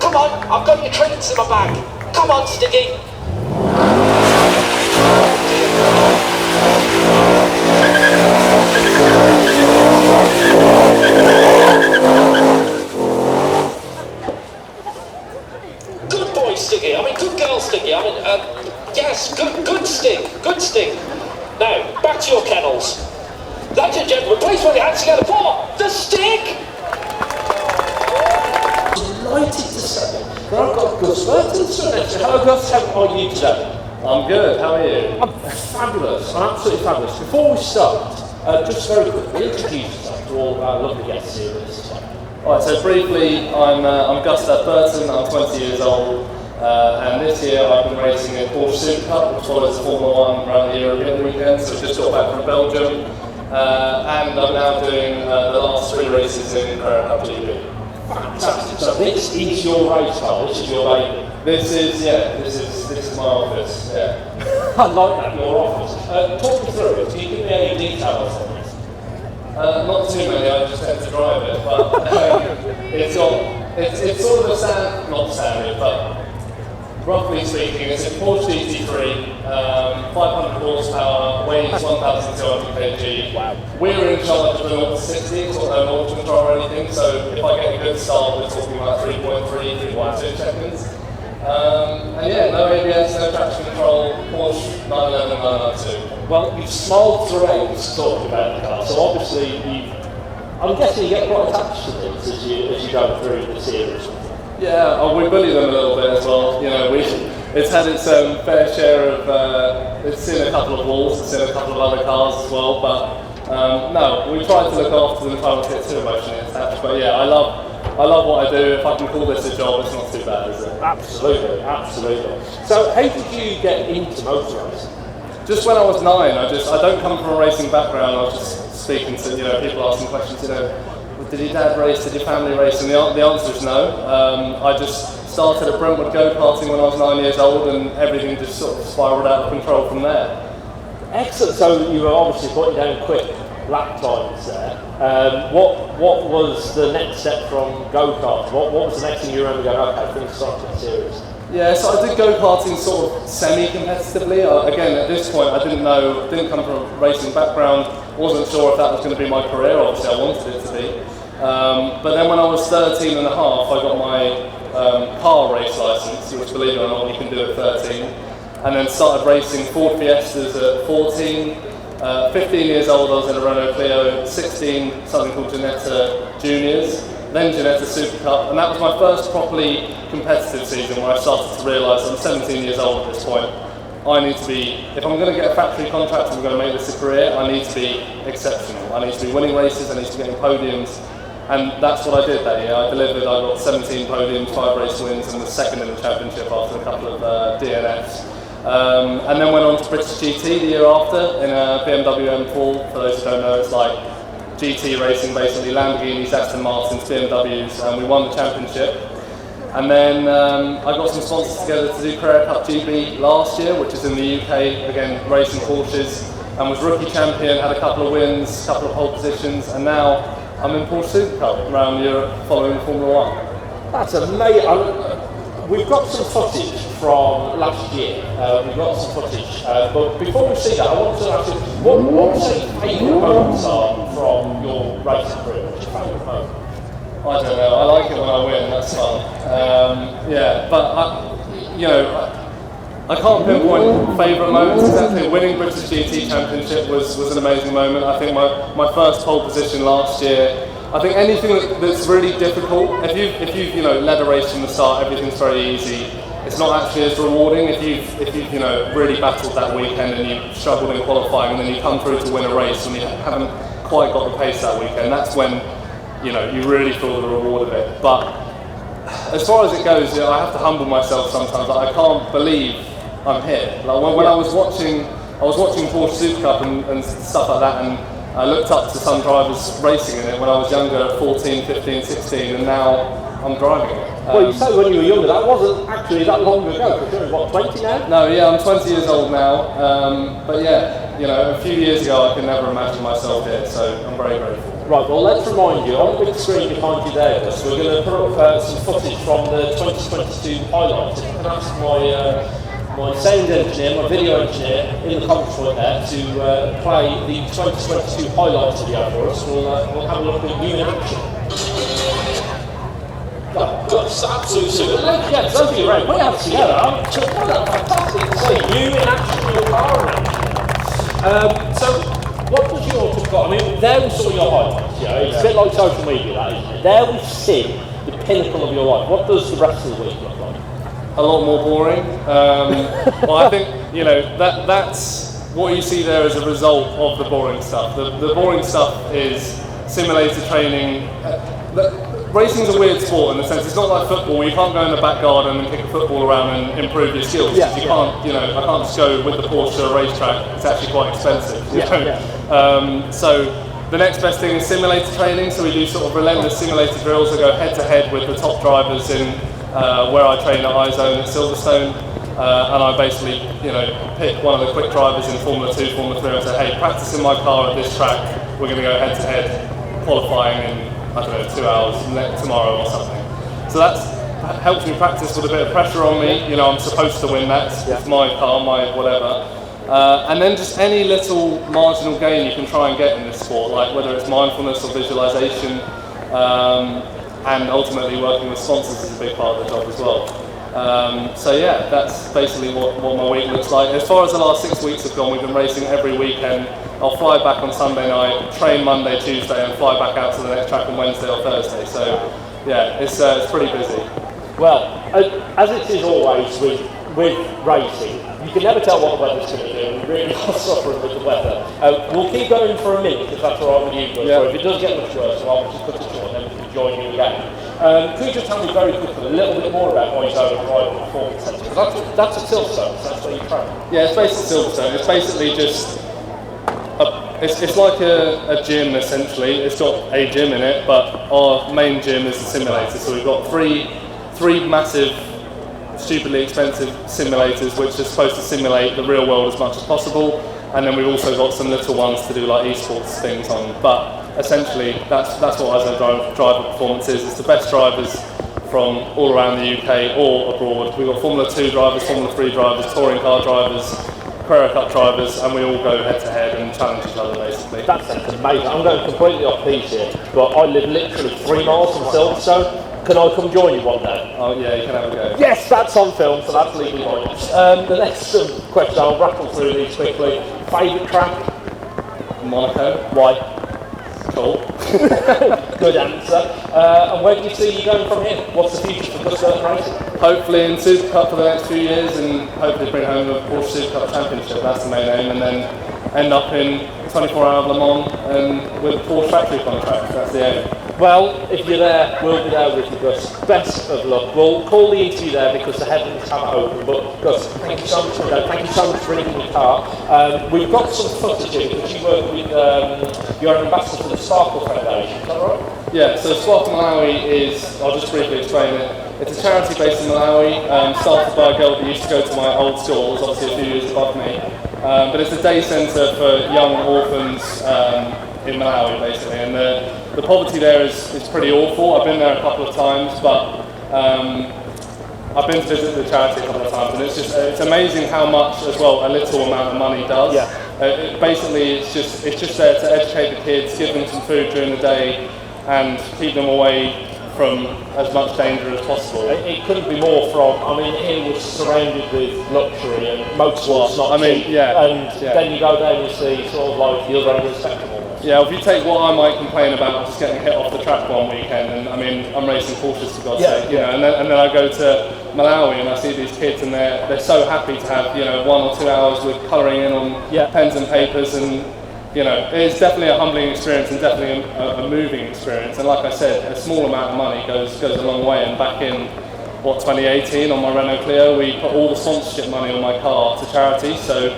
Come on, I've got your treats in my bag. Come on, Stiggy. Good boy, Stiggy. I mean, good girl, Stiggy. I mean, yes, good Stig. Good Stig. Now, back to your kennels. Ladies and gentlemen, please put your hands together for the Stig. Delighted to say that I've got Gus Burton. Hello, Gus. How are you today? I'm good, how are you? I'm fabulous. I'm absolutely fabulous. Before we start, just very quickly, introduce yourself to all our lovely guests here with us. Alright, so briefly, I'm Gus Burton, I'm 20 years old, and this year I've been racing in Porsche Supercar, which follows Formula 1 around the European weekend, so just got back from Belgium, and I'm now doing the last 3 races in Ferrari GP. Fantastic. So this is your race car, this is your baby. This is my office, yeah. I like that, your office. Talk me through it. Can you give me any details on this? Not too many, I just tend to drive it, but it's sort of a not standard, but roughly speaking, it's a Porsche GT3, 500 horsepower, weighs 1,200 kg. Wow. We're in charge of the 0 to 60, it's not no launch control or anything, so if I get a good start, we're talking about 3.3, 3.2 seconds. And yeah, no ABS, no traction control, Porsche 911, 992. Well, you've smiled throughout talking about the car, so obviously I'm guessing you get quite attached to things as you go through the series. Yeah, we bully them a little bit as well. You know, it's had its fair share of, it's seen a couple of walls, it's seen a couple of other cars as well, but no, we try to look after them, try not to get too emotionally attached. But yeah, I love what I do. If I can call this a job, it's not too bad, is it? Absolutely, absolutely. So how did you get into motor racing? Just when I was 9, I don't come from a racing background. I was just speaking to people asking questions. Did your dad race? Did your family race? And the answer is no. I just started at Brentwood go-karting when I was 9 years old, and everything just sort of spiralled out of control from there. Excellent. So you were obviously putting down quick lap times there. What was the next step from go-kart? What was the next thing you remember going, okay, things start to get serious? Yeah, so I did go-karting sort of semi-competitively. Again, at this point, I didn't come from a racing background, wasn't sure if that was going to be my career. Obviously, I wanted it to be. But then when I was 13 and a half, I got my car race license, which, believe it or not, you can do at 13. And then started racing Ford Fiestas at 14. 15 years old, I was in a Renault Clio. 16, something called Ginetta Juniors. Then Ginetta Supercar, and that was my first properly competitive season where I started to realise I'm 17 years old at this point. I need to be, if I'm going to get a factory contract and I'm going to make this a career, I need to be exceptional. I need to be winning races, I need to be getting podiums, and that's what I did that year. I delivered, I got 17 podiums, 5 race wins, and was second in the championship after a couple of DNFs. And then went on to British GT the year after in a BMW M4. For those who don't know, it's like GT racing, basically Lamborghinis, Aston Martins, BMWs, and we won the championship. And then I got some sponsors together to do Carrera Cup GB last year, which is in the UK, again racing Porsches, and was rookie champion, had a couple of wins, a couple of pole positions, and now I'm in Porsche Supercar around Europe following Formula 1. That's amazing. We've got some footage from last year. We've got some footage, but before we see that, I want to ask you, what would you say your favourite moments are from your racing career? What's your favourite moment? I don't know. I like it when I win. That's fun. Yeah, but I can't pinpoint favourite moments exactly. Winning British GT Championship was an amazing moment. I think my first pole position last year. I think anything that's really difficult, if you've led a race from the start, everything's very easy. It's not actually as rewarding if you've really battled that weekend and you struggled in qualifying and then you come through to win a race and you haven't quite got the pace that weekend. That's when you really feel the reward of it. But as far as it goes, I have to humble myself sometimes. I can't believe I'm here. Like when I was watching Porsche Supercar and stuff like that, and I looked up to some drivers racing in it when I was younger, 14, 15, 16, and now I'm driving it. Well, you said when you were younger, that wasn't actually that long ago, because you're, what, 20 now? No, yeah, I'm 20 years old now, but yeah, you know, a few years ago I could never imagine myself here, so I'm very grateful. Right, well let's remind you, on the big screen behind you there, Gus, we're going to put up some footage from the 2022 highlights. If I can ask my sound engineer, my video engineer in the conference room there to play the 2022 highlights video for us. We'll have a look at you in action. Gus, absolutely. Yeah, it's over your right. We have together. I'm just fantastic to see you in action, your car in action. So, what was your I mean, there we saw your highlights, you know, it's a bit like social media, that, isn't it? There we see the pinnacle of your life. What does the rest of the week look like? A lot more boring. Well, I think, you know, that's what you see there as a result of the boring stuff. The boring stuff is simulator training. Racing's a weird sport in the sense it's not like football where you can't go in the back garden and kick a football around and improve your skills. Yeah, you can't, you know, I can't just go with the Porsche to a racetrack. It's actually quite expensive. You know? So the next best thing is simulator training. So we do sort of relentless simulator drills that go head to head with the top drivers in where I train at iZone at Silverstone. And I basically, you know, pick one of the quick drivers in Formula 2, Formula 3 and say, hey, practice in my car at this track. We're going to go head to head qualifying in, I don't know, 2 hours tomorrow or something. So that helps me practice with a bit of pressure on me. You know, I'm supposed to win that. It's my car, my whatever. And then just any little marginal gain you can try and get in this sport, like whether it's mindfulness or visualization, and ultimately working with sponsors is a big part of the job as well. So yeah, that's basically what my week looks like. As far as the last 6 weeks have gone, we've been racing every weekend. I'll fly back on Sunday night, train Monday, Tuesday, and fly back out to the next track on Wednesday or Thursday. So yeah, it's pretty busy. Well, as it is always with racing, you can never tell what the weather's going to do, and we really are suffering with the weather. We'll keep going for a minute, if that's all right with you, Gus. Yeah. So if it does get much worse, I'll just cut it short and then we can join you again. Could you just tell me very quickly a little bit more about why you started driving Performance Centre? Because that's a Silverstone, so that's where you train. Yeah, it's basically Silverstone. It's basically just it's like a gym essentially. It's got a gym in it, but our main gym is the simulator. So we've got three massive, stupidly expensive simulators which are supposed to simulate the real world as much as possible, and then we've also got some little ones to do like esports things on. But essentially, that's what iZone driver performance is. It's the best drivers from all around the UK or abroad. We've got Formula 2 drivers, Formula 3 drivers, touring car drivers, Carrera Cup drivers, and we all go head to head and challenge each other basically. That sounds amazing. I'm going completely off piece here, but I live literally 3 miles from Silverstone. Can I come join you one day? Oh yeah, you can have a go. Yes, that's on film, so that's legally mine. The next question, I'll rattle through these quickly. Favourite track? Monaco. Why? Cool. Good answer. And where do you see you going from here? What's the future for Gus Racing? Hopefully in Supercar for the next few years, and hopefully bring home the Porsche Supercar Championship. That's the main aim, and then end up in 24-hour Le Mans and with the Porsche factory contract. That's the aim. Well, if you're there, we'll be there with you, Gus. Best of luck. We'll call the interview there because the heavens have opened. But Gus, thank you so much for that. Thank you so much for bringing the car. We've got some footage here because you work with you're an ambassador for the Sparkle Foundation. Is that right? Yeah. So Sparkle Malawi is, I'll just briefly explain it. It's a charity based in Malawi, started by a girl that used to go to my old school. It was obviously a few years above me. But it's a day centre for young orphans in Malawi, basically, and the poverty there is pretty awful. I've been there a couple of times, but I've been to visit the charity a couple of times, and it's amazing how much, as well, a little amount of money does. Yeah. Basically, it's just there to educate the kids, give them some food during the day, and keep them away from as much danger as possible. It couldn't be more from, I mean, here we're surrounded with luxury and motorsports not cheap. Then you go down and you see sort of like the other end of the spectrum almost. Yeah, if you take what I might complain about just getting hit off the track one weekend, and I mean, I'm racing Porsches for God's sake, you know, and then I go to Malawi and I see these kids and they're so happy to have, you know, 1 or 2 hours with colouring in on pens and papers, and you know, it's definitely a humbling experience and definitely a moving experience. And like I said, a small amount of money goes a long way. And back in 2018 on my Renault Clio, we put all the sponsorship money on my car to charity. So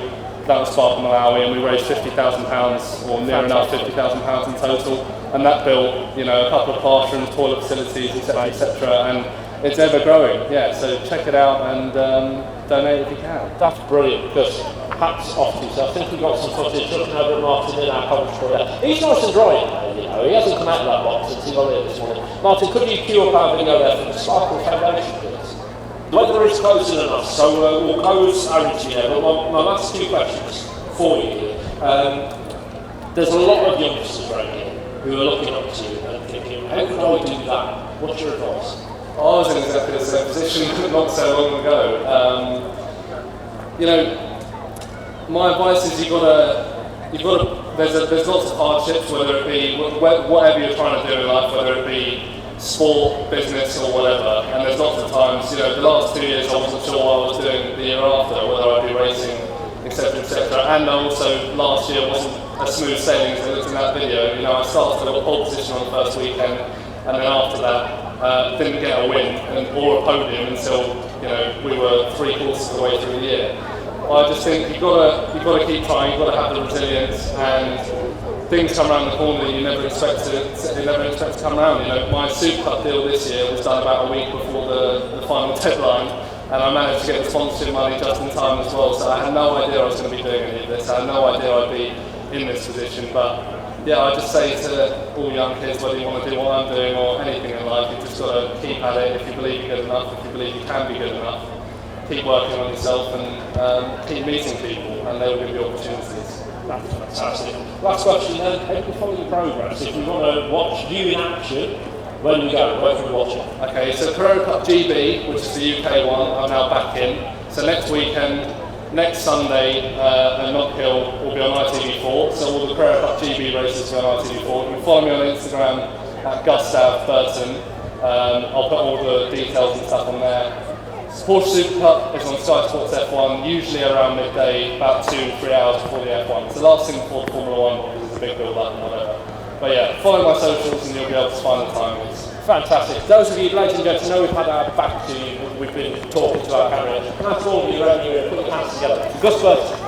that was Sparkle Malawi, and we raised £50,000 or near enough £50,000 in total. And that built, you know, a couple of classrooms, toilet facilities, etc., etc. And it's ever growing. Yeah, so check it out and donate if you can. That's brilliant, because hats off to you. So I think we've got some footage looking over at Martin in our commentary. He's nice and dry, you know, he hasn't come out of that box since he got here this morning. Martin, could you cue up our video there from the Sparkle Foundation, please? The weather is closing enough, so we'll close our interview there. But my last two questions for you. There's a lot of youngsters around here who are looking up to you and thinking, how could I do that? What's your advice? I was in exactly the same position not so long ago. You know, my advice is you've got to. There's lots of hardships, whether it be whatever you're trying to do in life, whether it be sport, business, or whatever. And there's lots of times, you know, the last 2 years I wasn't sure what I was doing the year after, whether I'd be racing, etc., etc. And also last year wasn't as smooth sailing as it looked in that video. You know, I started with a pole position on the first weekend, and then after that, didn't get a win or a podium until, you know, we were 3/4 of the way through the year. I just think you've got to keep trying. You've got to have the resilience, and things come around the corner that you never expect to come around. You know, my Supercar deal this year was done about a week before the final deadline, and I managed to get the sponsorship money just in time as well. So I had no idea I was going to be doing any of this. I had no idea I'd be in this position, but yeah, I just say to all young kids, whether you want to do what I'm doing or anything in life, you've just got to keep at it. If you believe you're good enough, if you believe you can be good enough, keep working on yourself and keep meeting people, and they will give you opportunities. That's fantastic. Last question then, how can you follow your progress? If you want to watch you in action, when you go, where can we watch it? Okay, so Ferrari Cup GB, which is the UK one, I'm now back in. So next weekend, next Sunday at Knock Hill will be on ITV4, so all the Ferrari Cup GB races will be on ITV4. You can follow me on Instagram at Gustav Burton. I'll put all the details and stuff on there. Porsche Super Cup is on Sky Sports F1, usually around midday, about 2-3 hours before the F1. It's the last thing before Formula 1 because it's a big build-up and whatever. But yeah, follow my socials and you'll be able to find the timings. Fantastic. Those of you, ladies and gentlemen, know we've had our back to you, we've been talking to our camera. Can I ask all of you around you, put your hands together. Gus Burton.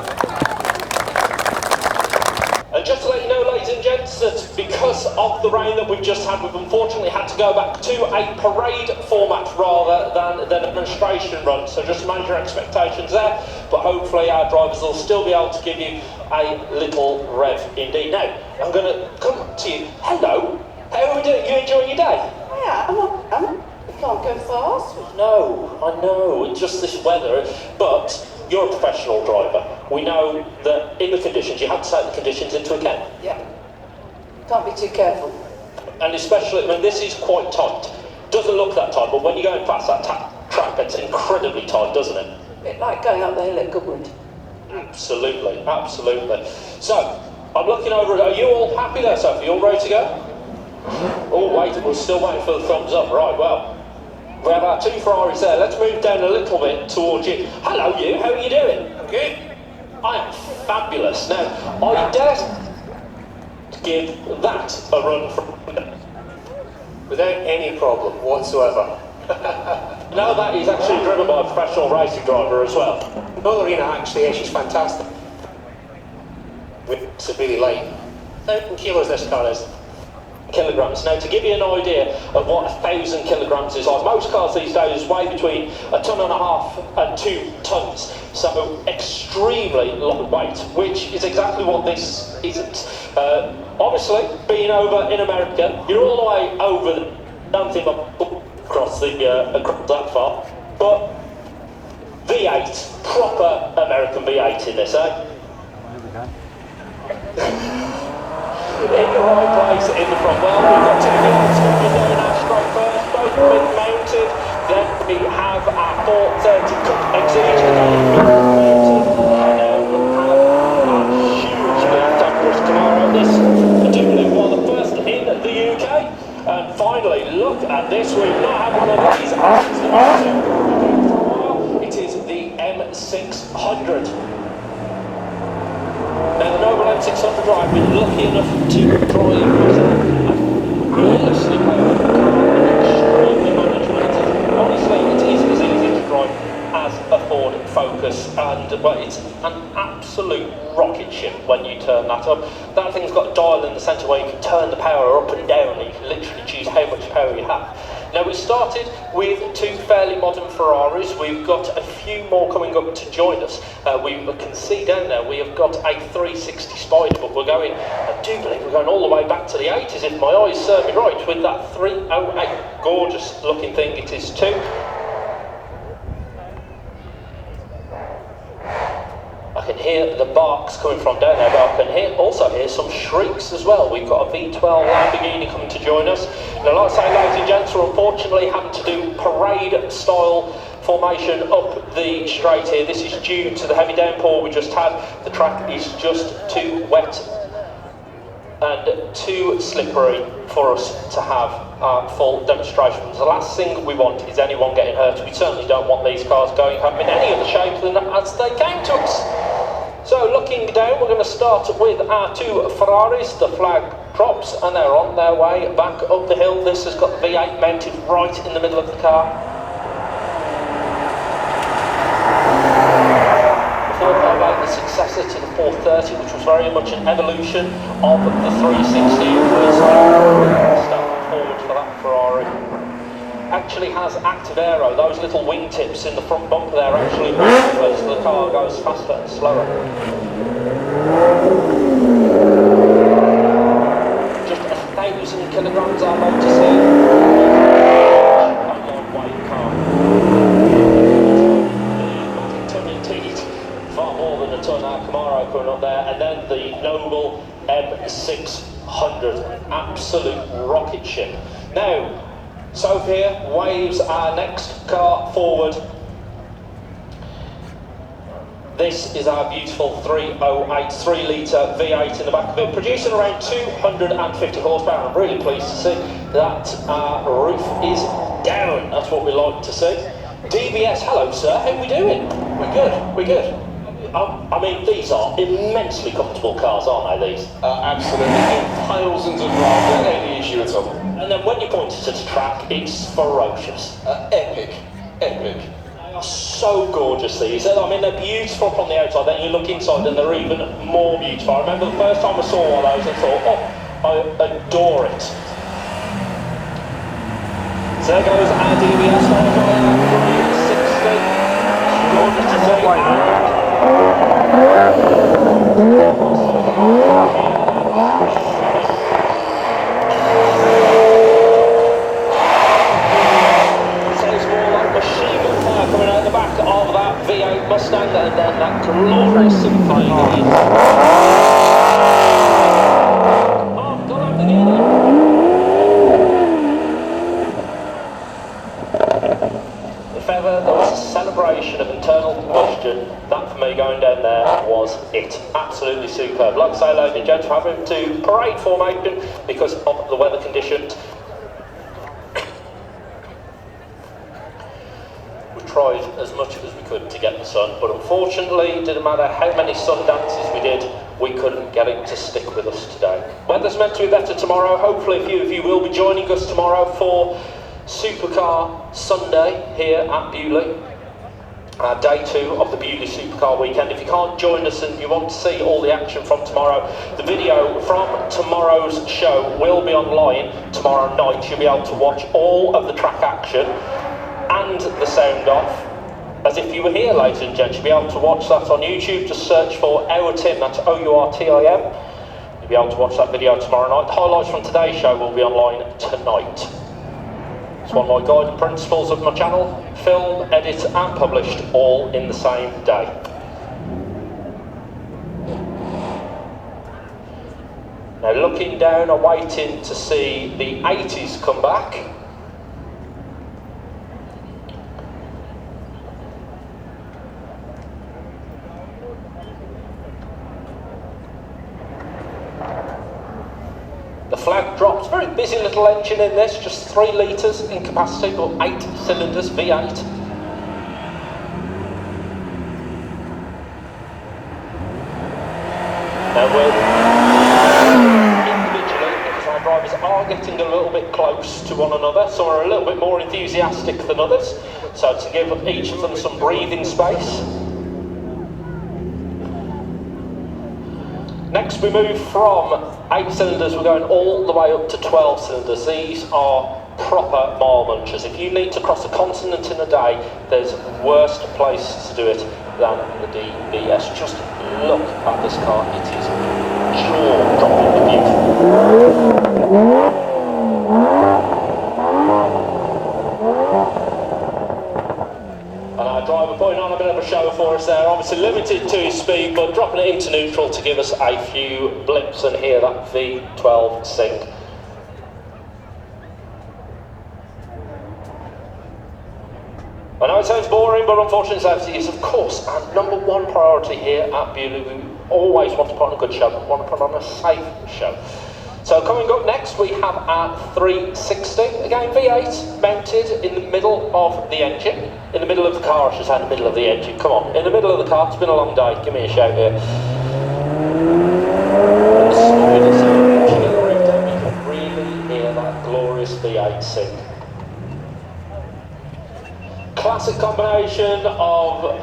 And just to let you know, ladies and gents, that because of the rain that we've just had, we've unfortunately had to go back to a parade format rather than the demonstration run. So just manage your expectations there, but hopefully our drivers will still be able to give you a little rev indeed. Now, I'm going to come to you. Hello. How are we doing? You enjoying your day? Yeah, you can't go fast. No, I know, it's just this weather, but you're a professional driver. We know that in the conditions, you have to take the conditions into account. Yeah. Can't be too careful. And especially, I mean, this is quite tight. Doesn't look that tight, but when you're going past that track, it's incredibly tight, doesn't it? A bit like going up the hill at Goodwood. Absolutely, absolutely. So, I'm looking over, are you all happy there, Sophie? You all ready to go? Oh, wait, we're still waiting for the thumbs up. Right, well, we have our two Ferraris there. Let's move down a little bit towards you. Hello, you. How are you doing? I'm good. I am fabulous. Now, I dare to give that a run from without any problem whatsoever. Now that is actually driven by a professional racing driver as well. Ballerina actually, she's fantastic. It's really light. 1,000 kilos this car is. Kilograms. Now, to give you an idea of what 1,000 kilograms is like, most cars these days weigh between 1.5 tons and 2 tons, so extremely lightweight, which is exactly what this isn't. Obviously, being over in America, you're all the way over. Don't think I've across that far, but V8, proper American V8 in this, eh? In the right place, in the front. Well, we've got two vehicles there in our strong first, both have been mounted. Then we have our 430 Cup Exige again, mounted. And then we have our hugely thunderous Camaro. This Beaulieu, one of the first in the UK. And finally, look at this. We've not had one of these it is the M600. Now, the Noble M600 I've been lucky enough to drive myself. Honestly, extremely managed. Honestly, it is as easy to drive as a Ford Focus, and well, it's an absolute rocket ship when you turn that up. That thing's everything's got a dial in the centre where you can turn the power up and down, and you can literally choose how much power you have. Now, we started with 2 fairly modern Ferraris. We've got a few more coming up to join us. We can see down there we have got a 360 Spider, but we're going, I do believe we're going all the way back to the 80s, if my eyes serve me right, with that 308. Gorgeous looking thing it is too. I can hear the barks coming from down there, but I can also hear some shrieks as well. We've got a V12 Lamborghini coming to join us. Now, like I say, ladies and gents, we're unfortunately having to do parade-style formation up the straight here. This is due to the heavy downpour we just had. The track is just too wet and too slippery for us to have full demonstrations. The last thing we want is anyone getting hurt. We certainly don't want these cars going home in any other shape than as they came to us. So looking down, we're going to start with our 2 Ferraris. The flag drops and they're on their way back up the hill. This has got the V8 mounted right in the middle of the car. The successor to the 430, which was very much an evolution of the 360, was step forward for that Ferrari. Actually has active aero. Those little wingtips in the front bumper there actually move as the car goes faster and slower. Just 1,000 kilograms our motor here. Camaro coming up there, and then the noble M600, an absolute rocket ship. Now, Sophia waves our next car forward. This is our beautiful 308 3-litre V8 in the back of it, producing around 250 horsepower. I'm really pleased to see that our roof is down. That's what we like to see. DBS, hello sir, how are we doing? We're good, we're good. I mean, these are immensely comfortable cars, aren't they, these? Absolutely. Thousands of miles, any issue at all. And then when you point it at the track, it's ferocious. Epic. Epic. They are so gorgeous, these. I mean, they're beautiful from the outside, then you look inside and they're even more beautiful. I remember the first time I saw one of those, I thought, oh, I adore it. So there goes our DBS, 360. Gorgeous to see. V8 Mustang, and then that glorious flying in. Oh, got up again. If ever there was a celebration of internal combustion, that for me going down there was it. Absolutely superb. Like I say, ladies and gents, we're having to parade formation because of the weather conditions. Tried as much as we could to get the sun, but unfortunately it didn't matter how many sun dances we did, we couldn't get it to stick with us today. Weather's meant to be better tomorrow. Hopefully a few of you will be joining us tomorrow for Supercar Sunday here at Beaulieu, day 2 of the Beaulieu Supercar Weekend. If you can't join us and you want to see all the action from tomorrow, the video from tomorrow's show will be online tomorrow night. You'll be able to watch all of the track action and the sound off, as if you were here, ladies and gents. You'll be able to watch that on YouTube. Just search for Our Tim, that's OURTIM. You'll be able to watch that video tomorrow night. The highlights from today's show will be online tonight. It's one of my guiding principles of my channel: film, edit and published all in the same day. Now looking down and waiting to see the 80s come back. The flag drops. Very busy little engine in this, just 3 litres in capacity, but 8 cylinders, V8. Now we're individually, because our drivers are getting a little bit close to one another, some are a little bit more enthusiastic than others, so to give each of them some breathing space. Next we move from 8 cylinders, we're going all the way up to 12 cylinders. These are proper mile munchers. If you need to cross a continent in a day, there's worse place to do it than the DBS. Just look at this car, it is jaw-droppingly beautiful. And our driver putting on a bit of a show for us there, obviously limited to his speed, but dropping it into neutral to give us a few blips and hear that V12 sing. I know it sounds boring, but unfortunately safety is of course our #1 priority here at Beaulieu. We always want to put on a good show, but want to put on a safe show. So coming up next we have our 360, again V8 mounted in the middle of the engine, in the middle of the car I should say, in the middle of the engine, come on, in the middle of the car, it's been a long day, give me a shout here. And slowly so you can really hear that glorious V8 sing. Classic combination of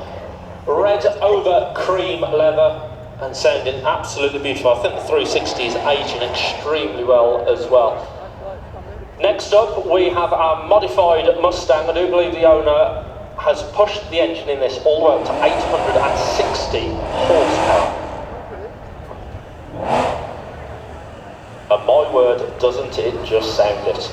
red over cream leather and sounding absolutely beautiful. I think the 360 is aging extremely well as well. Next up we have our modified Mustang. I do believe the owner has pushed the engine in this all the way up to 860 horsepower. And my word, doesn't it just sound it?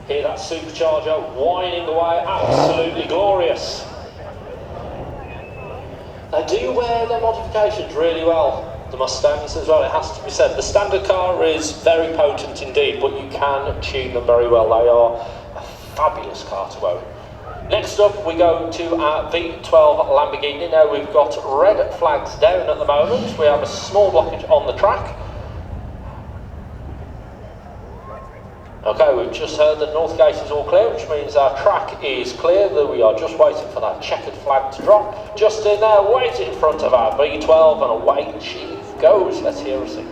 Hear that supercharger whining away, absolutely glorious. They do wear their modifications really well, the Mustangs as well, it has to be said. The standard car is very potent indeed, but you can tune them very well. They are a fabulous car to own. Next up we go to our V12 Lamborghini. Now we've got red flags down at the moment. We have a small blockage on the track. Okay, we've just heard that North Gate is all clear, which means our track is clear. We are just waiting for that checkered flag to drop. Just in there, waiting in front of our V12, and away she goes. Let's hear her sing.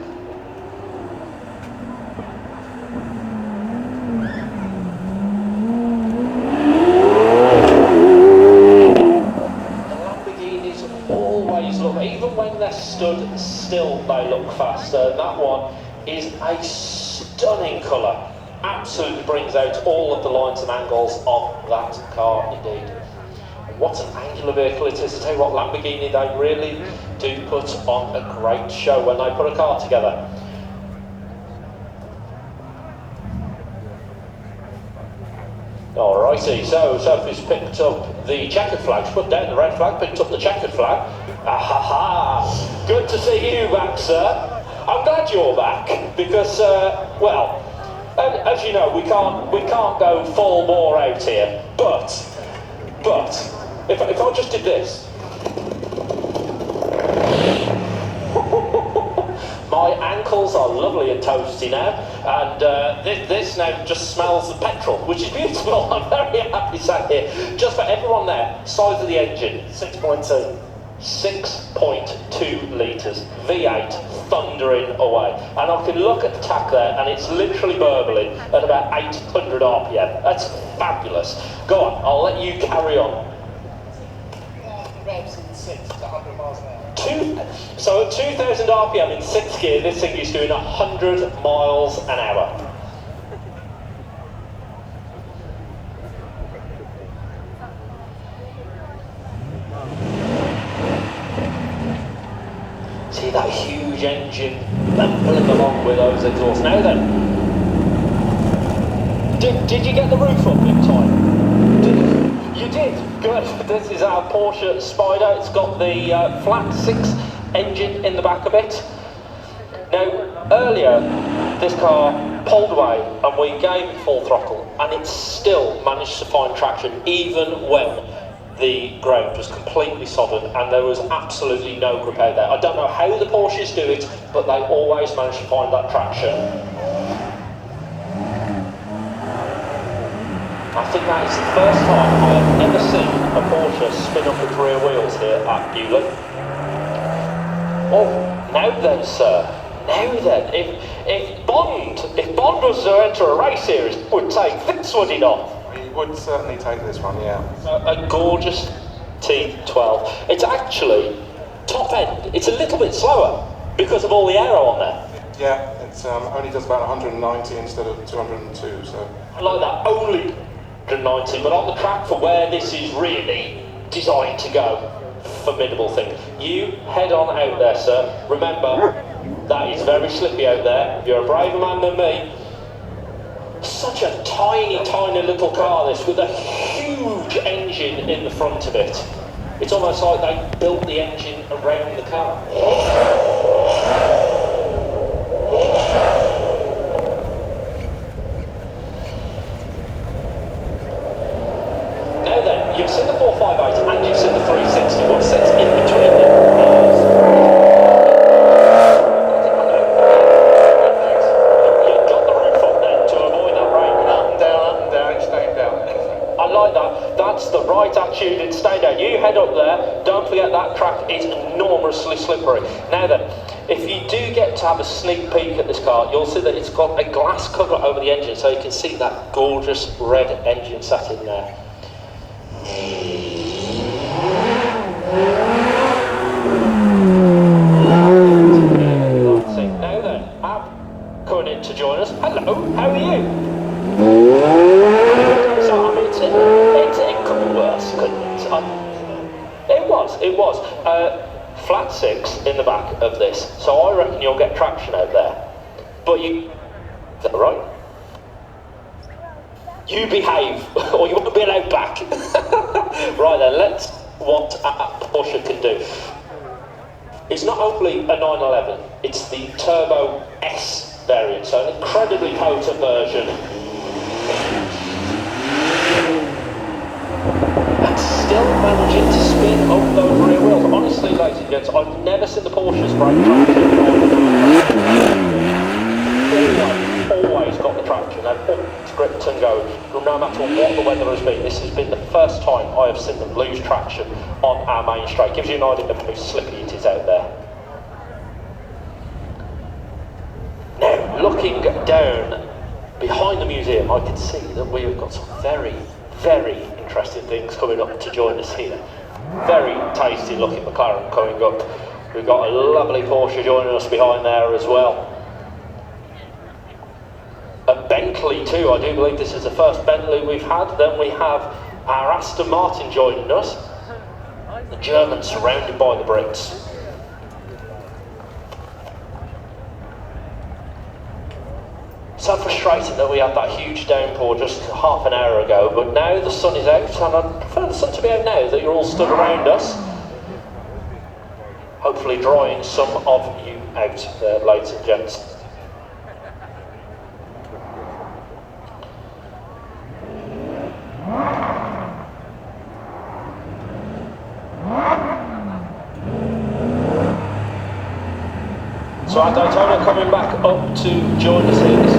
The Lamborghinis always look, even when they're stood still, they look faster. And that one is a stunning colour. Absolutely brings out all of the lines and angles of that car indeed. What an angular vehicle it is. I tell you what, Lamborghini, they really do put on a great show when they put a car together. Alrighty, so Sophie's picked up the checkered flag, she put down the red flag, picked up the checkered flag. Ahaha! Good to see you back, sir. I'm glad you're back, because, well, as you know, we can't go full bore out here. But if I just did this, my ankles are lovely and toasty now, and this now just smells of petrol, which is beautiful. I'm very happy sat here. Just for everyone there, size of the engine, 6.2 litres, V8, thundering away. And I can look at the tack there, and it's literally burbling at about 800 RPM. That's fabulous. Go on, I'll let you carry on. Revs in 6 to 100 miles an hour. So at 2,000 RPM in 6th gear, this thing is doing 100 miles an hour. See that huge engine bumbling along with those exhausts. Now then, did you get the roof up in time? You did? Good. This is our Porsche Spider. It's got the flat 6 engine in the back of it. Now, earlier, this car pulled away and we gave it full throttle, and it still managed to find traction even when the ground was completely sodden and there was absolutely no grip out there. I don't know how the Porsches do it, but they always manage to find that traction. I think that is the first time I have ever seen a Porsche spin up its rear wheels here at Beaulieu. Oh, now then, sir. Now then, if Bond was to enter a race series, would take this, would he not? We would certainly take this one, yeah. A gorgeous T12. It's actually top end. It's a little bit slower because of all the aero on there. Yeah, it's only does about 190 instead of 202, so... I like that, only 190, but on the track for where this is really designed to go, formidable thing. You head on out there, sir. Remember, that is very slippy out there. You're a braver man than me. Such a tiny, tiny little car, this, with a huge engine in the front of it. It's almost like they built the engine around the car. Now then, you've seen the 458 and you've seen the 360. What sits in between them? You've got the roof up then to avoid that rain. Up and down, it's staying down. I like that. That's the right attitude in stay down. You head up there. Don't forget that track is enormously slippery. Now then, if you do get to have a sneak peek at this car, you'll see that it's got a glass cover over the engine, so you can see that gorgeous red engine sat in there. Now then, Ab coming in to join us. Hello, how are you? So, I mean, it could be worse, couldn't it? It was. Flat 6 in the back of this, so I reckon you'll get traction out there. But is that right? You behave, or you won't be allowed back. Right then, let's what a Porsche can do. It's not only a 911, it's the Turbo S variant, so an incredibly potent version. And still managing to spin up those rear wheels. Honestly, ladies and gents, I've never seen the Porsches brake traction. Always got the traction. They've always gripped and go, no matter what the weather has been. This has been the first time I have seen them lose traction on our main straight. Gives you an idea of how slippy it is out there. Now, looking down behind the museum, I can see that we have got some very, very interesting things coming up to join us here. Very tasty looking McLaren coming up. We've got a lovely Porsche joining us behind there as well. A Bentley too, I do believe this is the first Bentley we've had. Then we have our Aston Martin joining us. The Germans surrounded by the Brits. So frustrating that we had that huge downpour just half an hour ago, but now the sun is out, and I prefer the sun to be out now that you're all stood around us. Hopefully drying some of you out there, ladies and gents. So our Daytona coming back up to join us here. This is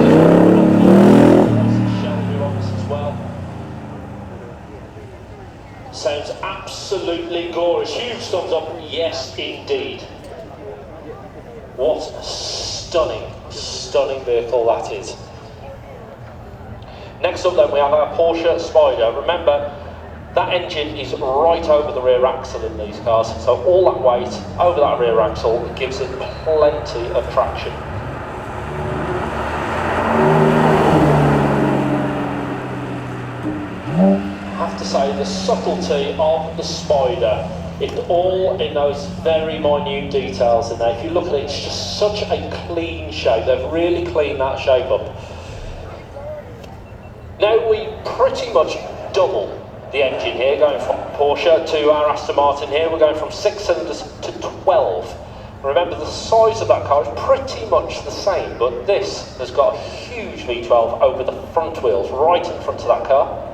Shelby on us as well. Sounds absolutely gorgeous. Huge thumbs up. Yes, indeed. What a stunning, stunning vehicle that is. Next up then we have our Porsche Spider. Remember, that engine is right over the rear axle in these cars, so all that weight over that rear axle gives it plenty of traction. I have to say, the subtlety of the Spider, it's all in those very minute details in there. If you look at it, it's just such a clean shape. They've really cleaned that shape up. Now we pretty much double the engine here, going from Porsche to our Aston Martin here. We're going from 6 cylinders to 12. Remember, the size of that car is pretty much the same, but this has got a huge V12 over the front wheels, right in front of that car.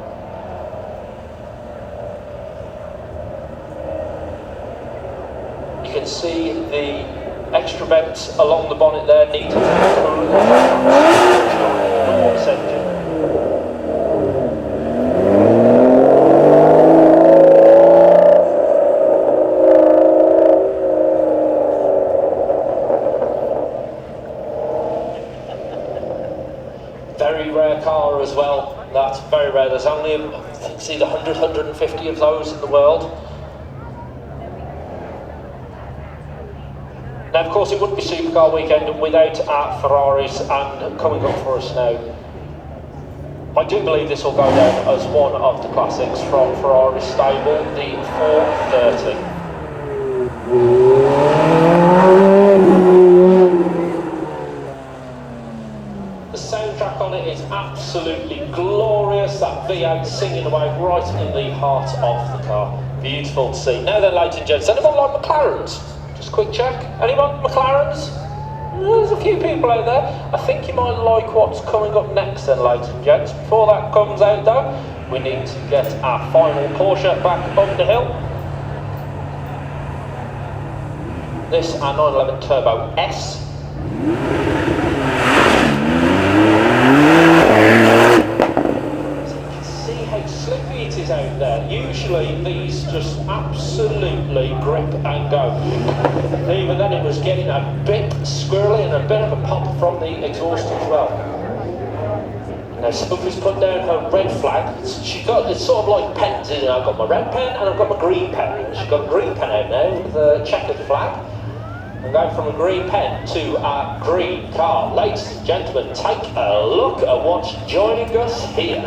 You can see the extra vents along the bonnet there, needed for the enormous engine. only, I think it's either 100, 150 of those in the world. Now, of course, it wouldn't be Supercar Weekend without our Ferraris, and coming up for us now, I do believe this will go down as one of the classics from Ferrari stable, the 430. The soundtrack on it is absolutely glorious, that V8 singing away right in the heart of the car. Beautiful to see. Now then, ladies and gents, anyone like McLarens? Just a quick check. Anyone McLarens? There's a few people out there. I think you might like what's coming up next then, ladies and gents. Before that comes out though, we need to get our final Porsche back up the hill. This our 911 Turbo S. So you can see how slippy it is out there. Usually these just absolutely grip and go. Even then it was getting a bit squirrely and a bit of a pop from the exhaust as well. Now Sophie's put down her red flag. She's got, it's sort of like pens, isn't it? I've got my red pen and I've got my green pen. She's got a green pen out now with a checkered flag. I'm going from a green pen to a green car. Ladies and gentlemen, take a look at what's joining us here.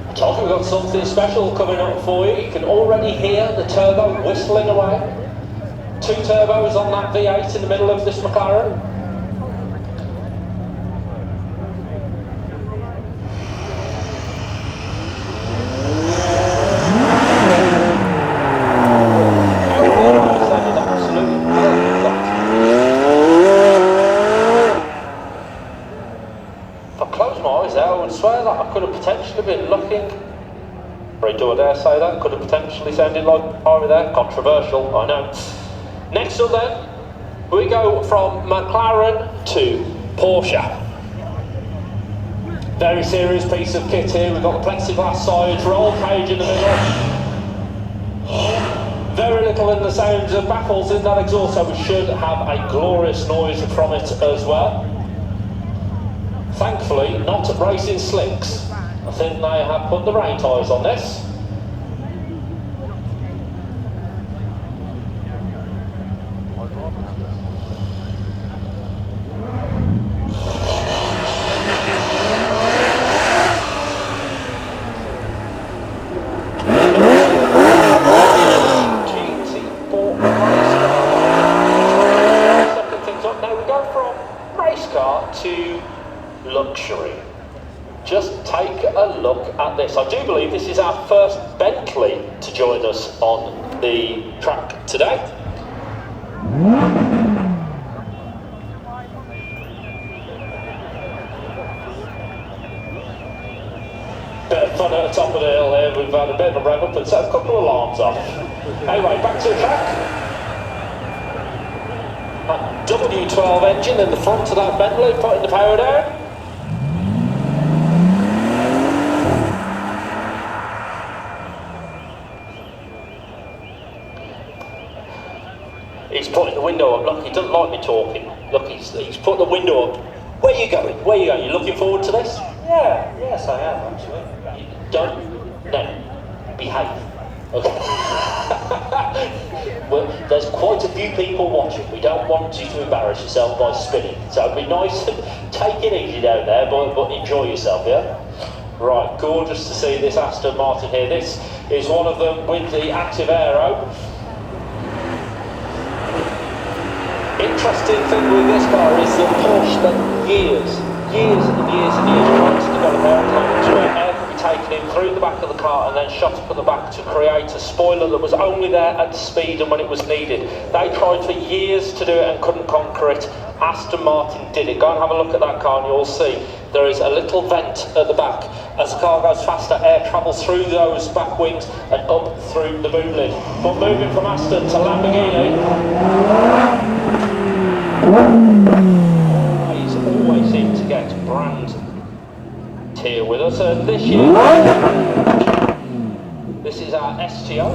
I told you we've got something special coming up for you. You can already hear the turbo whistling away. 2 turbos on that V8 in the middle of this McLaren. Been looking, or do I dare say that, could have potentially sounded like over there, controversial, I know. Next up then, we go from McLaren to Porsche. Very serious piece of kit here. We've got the plexiglass sides, roll cage in the middle. Very little in the sounds of baffles in that exhaust, so we should have a glorious noise from it as well. Thankfully, not racing slicks. I think they have put the rain tyres on this. Second things up. Now we go from race car to luxury. Just take a look at this. I do believe this is our first Bentley to join us on the track today. Bit of fun at the top of the hill here. We've had a bit of a rev up and set a couple of alarms off. Anyway, back to the track. That W12 engine in the front of that Bentley, putting the power down. He's putting the window up. Look, he doesn't like me talking. Look, he's put the window up. Where are you going? Where are you going? You looking forward to this? Yeah, yes I am actually. You don't? No. Behave. Okay. Well, there's quite a few people watching. We don't want you to embarrass yourself by spinning. So it'd be nice to take it easy down there, but enjoy yourself, yeah? Right, gorgeous to see this Aston Martin here. This is one of them with the active aero. Interesting thing with this car is that Porsche spent years and years trying to develop aerodynamics where air could be taken in through the back of the car and then shot up at the back to create a spoiler that was only there at speed and when it was needed. They tried for years to do it and couldn't conquer it. Aston Martin did it. Go and have a look at that car and you'll see there is a little vent at the back. As the car goes faster, air travels through those back wings and up through the boom lid. But moving from Aston to Lamborghini, always seem to get brand here with us. This year, this is our STO.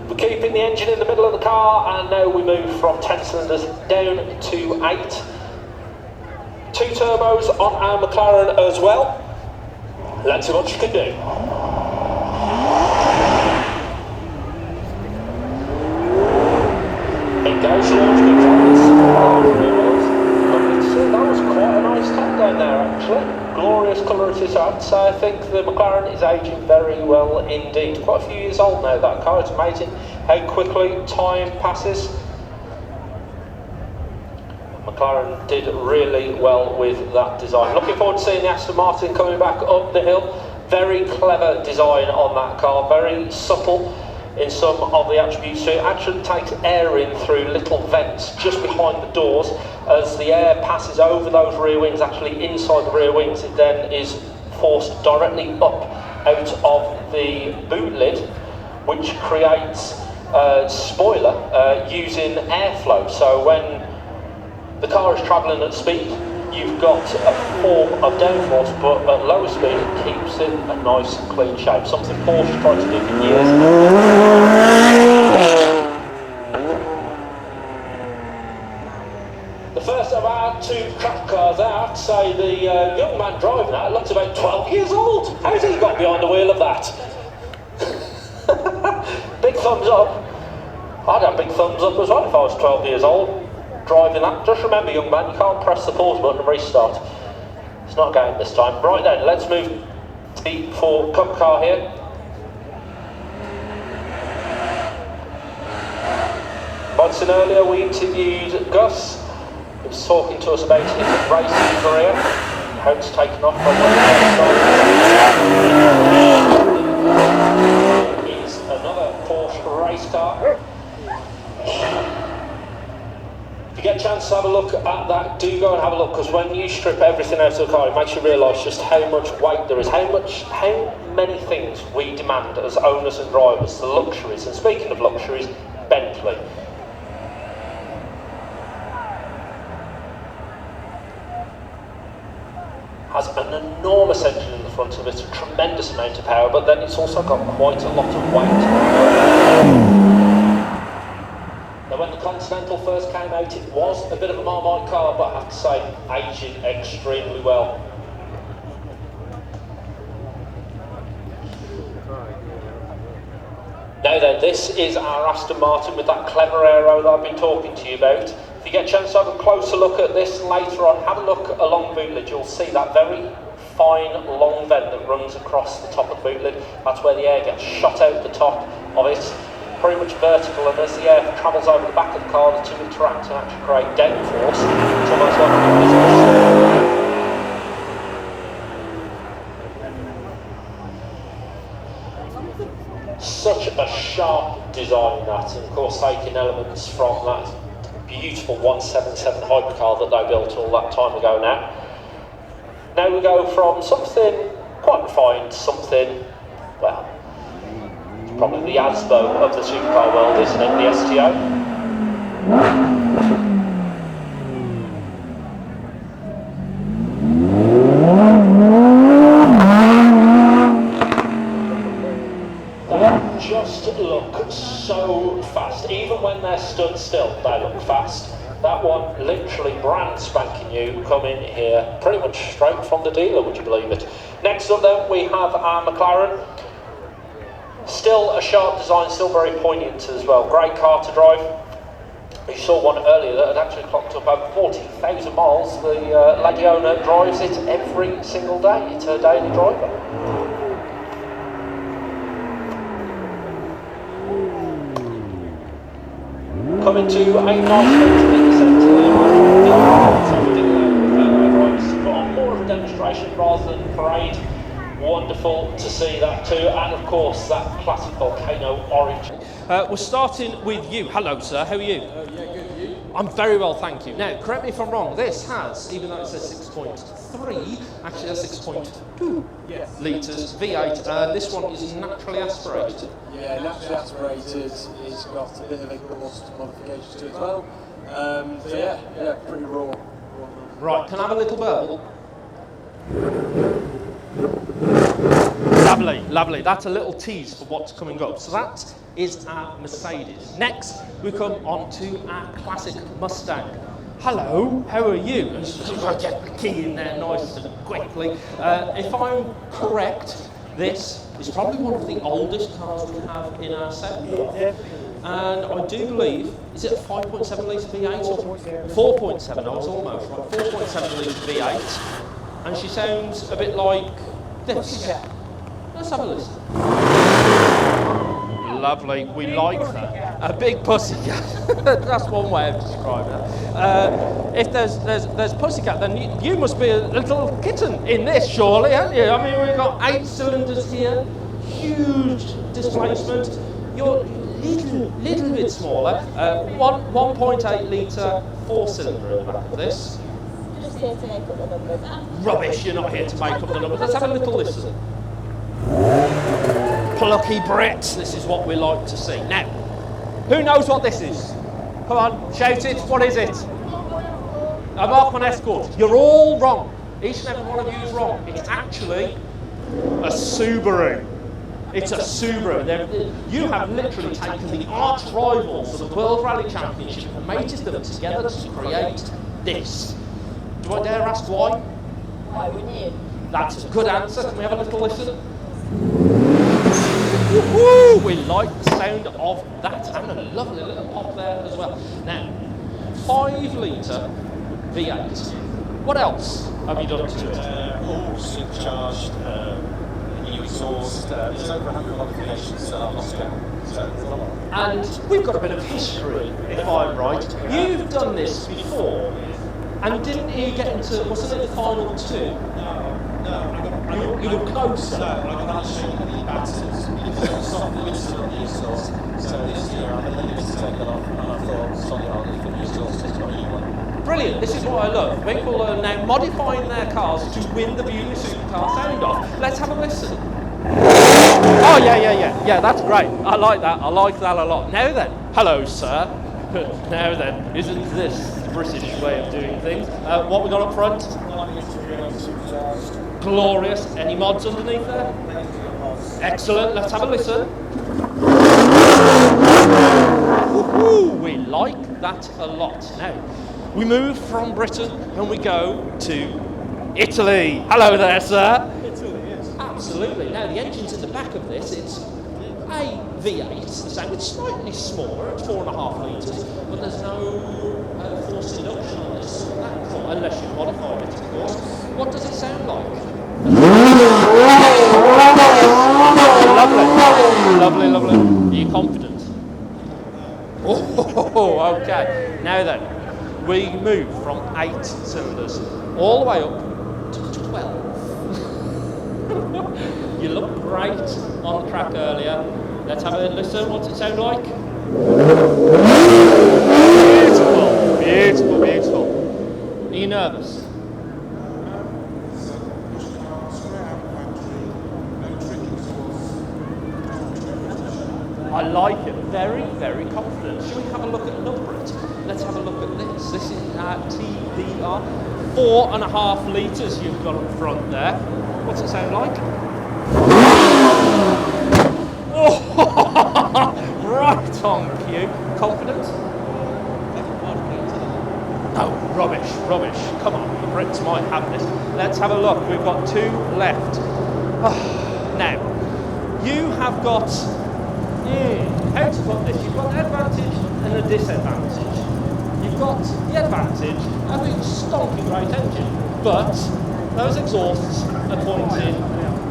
We're keeping the engine in the middle of the car car, and now we move from 10 cylinders down to 8. 2 turbos on our McLaren as well. Let's see what you can do. It goes, launch controls. Lovely to see. That was quite a nice tank down there, actually. Glorious colour it is, I'd say. I think the McLaren is aging very well indeed. Quite a few years old now, that car. It's amazing how quickly time passes. McLaren did really well with that design. Looking forward to seeing the Aston Martin coming back up the hill. Very clever design on that car, very subtle in some of the attributes. So it actually takes air in through little vents just behind the doors. As the air passes over those rear wings, actually inside the rear wings, it then is forced directly up out of the boot lid, which creates a spoiler using airflow. So when the car is travelling at speed, you've got a form of downforce, but at lower speed it keeps it a nice clean shape. Something Porsche tried to do for years. The first of our 2 track cars out, say the young man driving that looks about 12 years old. How's he got behind the wheel of that? Big thumbs up. I'd have big thumbs up as well if I was 12 years old. Driving that. Just remember, young man, you can't press the pause button and restart. It's not going this time. Right then, let's move to the 4 Cup car here. Months earlier, we interviewed Gus. He was talking to us about his racing career. How it's taken off from Here's another Porsche race car. If you get a chance to have a look at that, do go and have a look, because when you strip everything out of the car, it makes you realise just how much weight there is, how many things we demand as owners and drivers, the luxuries. And speaking of luxuries, Bentley. Has an enormous engine in the front of it, a tremendous amount of power, but then it's also got quite a lot of weight. Now, when the Continental first came out, it was a bit of a Marmite car, but I have to say, aging extremely well. Now then, this is our Aston Martin with that clever aero that I've been talking to you about. If you get a chance to have a closer look at this later on, have a look along the boot lid, you'll see that very fine long vent that runs across the top of the boot lid. That's where the air gets shot out the top of it, pretty much vertical, and as the air travels over the back of the car, the 2 interact and actually create downforce. It's almost like an invisible. Such a sharp design, that, and of course taking elements from that beautiful 177 hypercar that they built all that time ago now. Now we go from something quite refined to something, well, probably the Asbo of the supercar world, isn't it, the STO? Just look so fast. Even when they're stood still, they look fast. That one literally brand spanking new, coming here pretty much straight from the dealer, would you believe it? Next up then, we have our McLaren. Still a sharp design, still very poignant as well. Great car to drive. We saw one earlier that had actually clocked up over 40,000 miles. The lady owner drives it every single day. It's her daily driver. Coming to a nice in the centre there. On more of a demonstration rather than parade. Wonderful to see that too, and of course that classic volcano orange. We're starting with you. Hello sir, how are you? Yeah, good, you? I'm very well, thank you. Now, correct me if I'm wrong, this has, even though it says 6.3, actually has 6.2 litres V8, and this one is naturally aspirated. Yeah, naturally aspirated. It's got a bit of exhaust modifications to it as well. So yeah, pretty raw. Right, can I have a little burble? That Lovely, lovely. That's a little tease for what's coming up. So that is our Mercedes. Next, we come on to our classic Mustang. Hello, how are you? And I get the key in there nice and quickly. If I'm correct, this is probably one of the oldest cars we have in our set. And I do believe, is it a 5.7 litre V8 or 4.7? I was almost right. 4.7 litre V8. And she sounds a bit like this. Let's have a listen. Lovely, we like that. A big pussycat. That's one way of describing it. If there's pussycat, then you must be a little kitten in this, surely, aren't you? I mean, we've got 8 cylinders here, huge displacement. You're little bit smaller. 1.8 litre 4-cylinder in the back of this. Just here to make up the numbers. Rubbish, you're not here to make up the numbers. Let's have a little listen. Plucky Brits, this is what we like to see. Now, who knows what this is? Come on, shout it, what is it? A Mark-1 Escort. You're all wrong. Each and every one of you is wrong. It's actually a Subaru. It's a Subaru. You have literally taken the arch rivals of the World Rally Championship and mated them together to create this. Do I dare ask why? Why wouldn't you? That's a good answer. Can we have a little listen? Woohoo! We like the sound of that, and a lovely little pop there as well. Now, 5 litre V8. What else have you done to it? All supercharged, new exhaust. There's over 100 modifications that I've lost count. So there's a lot. And we've got a bit of history, if I'm right. You've done this before, and didn't you get into, wasn't it the final 2? You were closer. No, I got actually the batters because it was soft looser on the exhaust. So this year I'm a little take that off, and I thought, sorry, I'll leave the exhaust, it's got a new one. Brilliant, this is what I love. People are now modifying their cars to win the Beaulieu Supercar Sound Off. Let's have a listen. Oh, yeah, that's great. I like that a lot. Now then, hello, sir. Now then, isn't this the British way of doing things? What we got up front? Glorious. Any mods underneath there? Excellent. Let's have a listen. Woohoo! We like that a lot. Now, we move from Britain and we go to Italy. Hello there, sir. Italy, yes. Absolutely. Now, the engine's in the back of this. It's a V8, the same. It's slightly smaller, it's 4.5 litres, but there's no forced induction on this, unless you modify it, of course. What does it sound like? Lovely. Are you confident? Oh, okay. Now then, we move from 8 cylinders all the way up to 12. You looked great on the track earlier. Let's have a listen. What's it sound like? Beautiful. Are you nervous? I like it. Very, very confident. Shall we have a look at number it? Let's have a look at this. This is our TBR. 4.5 litres you've got up front there. What's it sound like? Oh, right on cue. Confident? No, rubbish. Come on, the Brits might have this. Let's have a look. We've got 2 left. Now, you have got, how to put this? You've got an advantage and a disadvantage. You've got the advantage of a stonking great engine, but those exhausts are pointing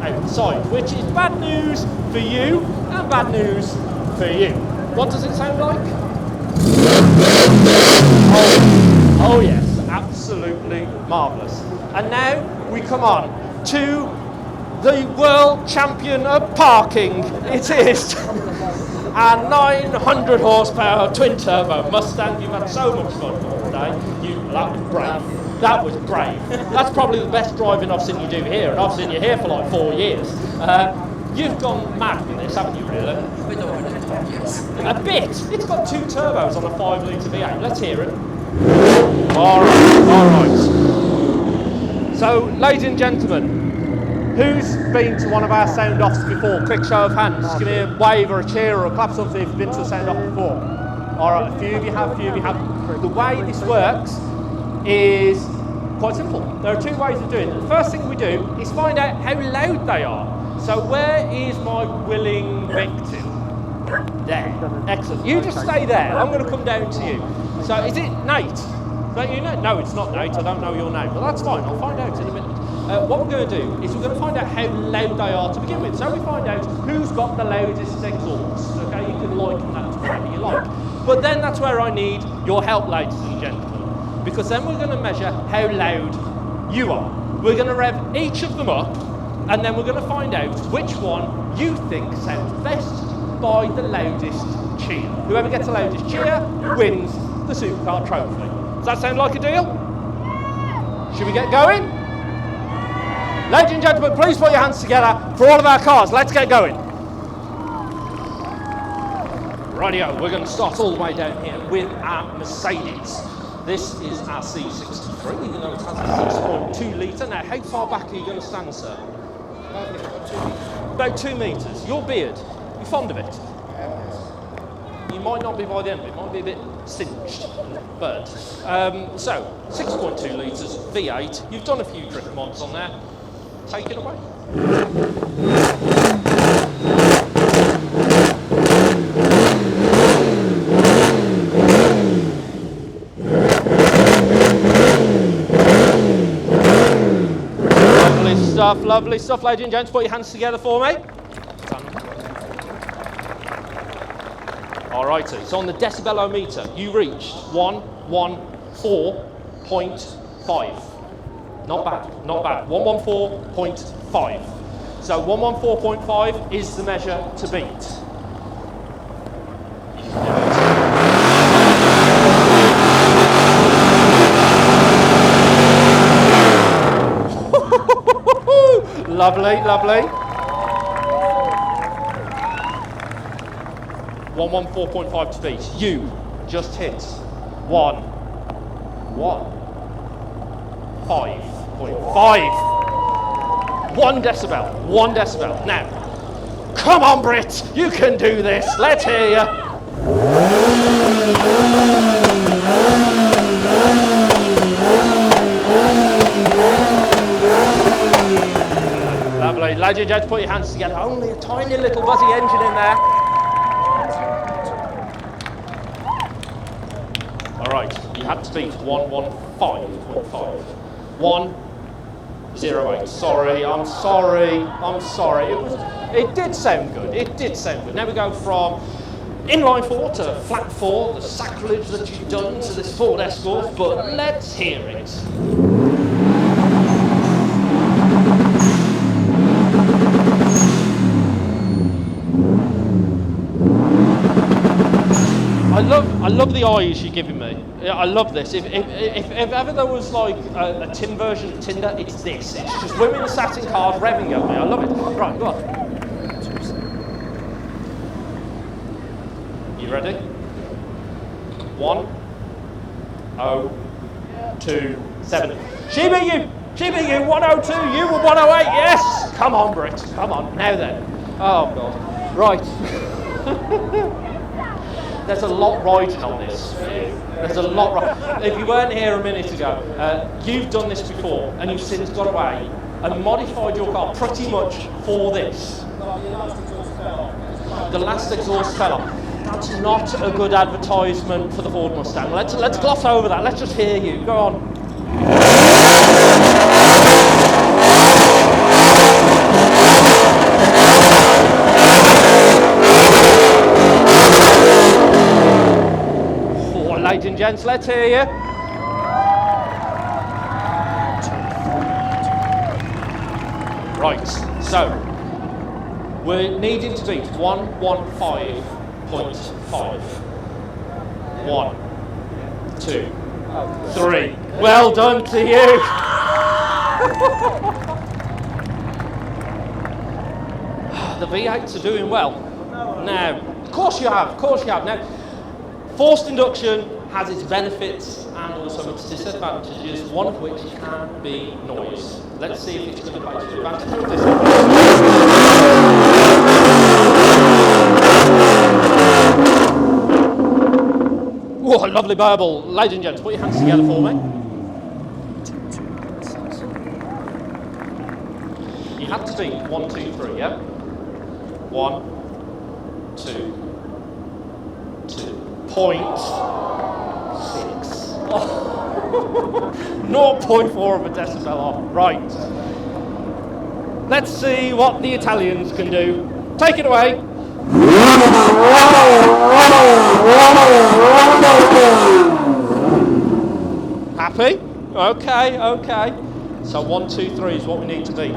outside, which is bad news for you and bad news for you. What does it sound like? Oh yes, absolutely marvellous. And now we come on to the world champion of parking. It is our 900 horsepower twin turbo Mustang. You've had so much fun all day. That was brave. That was brave. That's probably the best driving I've seen you do here, and I've seen you here for like 4 years. You've gone mad with this, haven't you, really? A bit. It's got 2 turbos on a 5 litre V8. Let's hear it. All right. So, ladies and gentlemen, Who's been to one of our sound offs before? Quick show of hands. Give me a wave or a cheer or a clap something if you've been to a sound off before. All right, a few of you have, The way this works is quite simple. There are two ways of doing it. The first thing we do is find out how loud they are. So where is my willing victim? There. Excellent. You just stay there. I'm going to come down to you. So is it Nate? Is that you, Nate? No, it's not Nate. I don't know your name. But that's fine. I'll find out in a minute. What we're going to do is we're going to find out how loud they are to begin with. So we find out who's got the loudest exhaust. Okay, you can liken that to whatever you like. But then that's where I need your help, ladies and gentlemen. Because then we're going to measure how loud you are. We're going to rev each of them up, and then we're going to find out which one you think sounds best by the loudest cheer. Whoever gets the loudest cheer wins the Supercar trophy. Does that sound like a deal? Should we get going? Ladies and gentlemen, please put your hands together for all of our cars. Let's get going. Rightio, we're going to start all the way down here with our Mercedes. This is our C63, even though it has a 6.2 litre. Now, how far back are you going to stand, sir? About 2 metres. Your beard, you fond of it? You might not be by the end of it, might be a bit singed and burnt. So, 6.2 litres, V8. You've done a few trick mods on there. Take it away. Lovely stuff, ladies and gents. Put your hands together for me. Alrighty, so on the decibelometer, you reached 114.5. Not bad, not bad. 114.5. So 114.5 is the measure to beat. Lovely, lovely. 114.5 to beat. You just hit 5.5. 1 decibel, 1 decibel. Now, come on, Brit, you can do this. Let's hear you. Lovely. Ladies and gents, put your hands together. Only a tiny little buzzy engine in there. All right, you had to beat 115.5. 108. Sorry, I'm sorry. It did sound good. It did sound good. Now we go from inline 4 to flat 4, the sacrilege that you've done to this Ford Escort, but let's hear it. I love the eyes you're giving me. I love this. If ever there was like a Tim version of Tinder, it's this. It's just women sat in cars revving at me. I love it. Right, go on. You ready? 102.7. She beat you. 102. You were 108. Yes. Come on, Brit. Come on. Now then. Oh God. Right. There's a lot riding on this. There's a lot. If you weren't here a minute ago, you've done this before, and you've since got away and modified your car pretty much for this. The last exhaust fell off. That's not a good advertisement for the Ford Mustang. Let's gloss over that. Let's just hear you. Go on. Ladies and gents, let's hear you. Right, so we're needing to beat 115.5. 1, 2, 3. Well done to you. The V8s are doing well. Now, of course you have. Now, forced induction has its benefits and also its disadvantages, one of which can be noise. Let's see if it's going to play to the advantage of this. Oh, a lovely burble. Ladies and gents, put your hands together for me. You have to beat 1, 2, 3, yeah? 1, 2, 2.6. Oh. 0.4 of a decibel off. Right. Let's see what the Italians can do. Take it away. Happy? Okay, okay. So 1, 2, 3 is what we need to beat.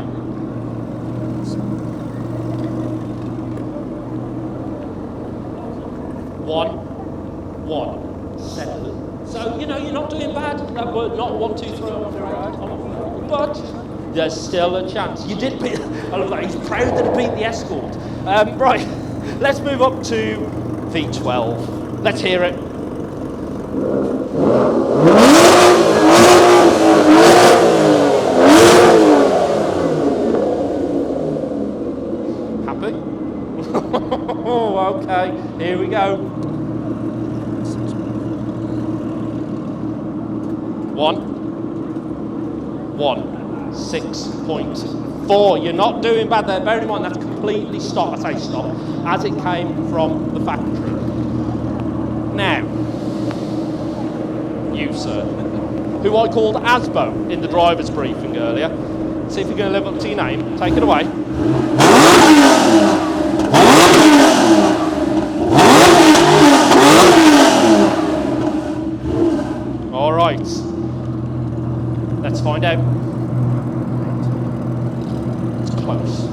1, 1, 7. So, you know, you're not doing bad. But not 1, 2, 3. But there's still a chance. You did beat. I love that. He's proud that he beat the Escort. Right. Let's move up to V12. Let's hear it. Happy? Oh, okay. Here we go. 1, 6.4. You're not doing bad there. Bear in mind that's completely stop. I say stop as it came from the factory. Now, you sir, who I called Asbo in the driver's briefing earlier. See if you're going to live up to your name. Take it away. All right. Let's find out. It's close.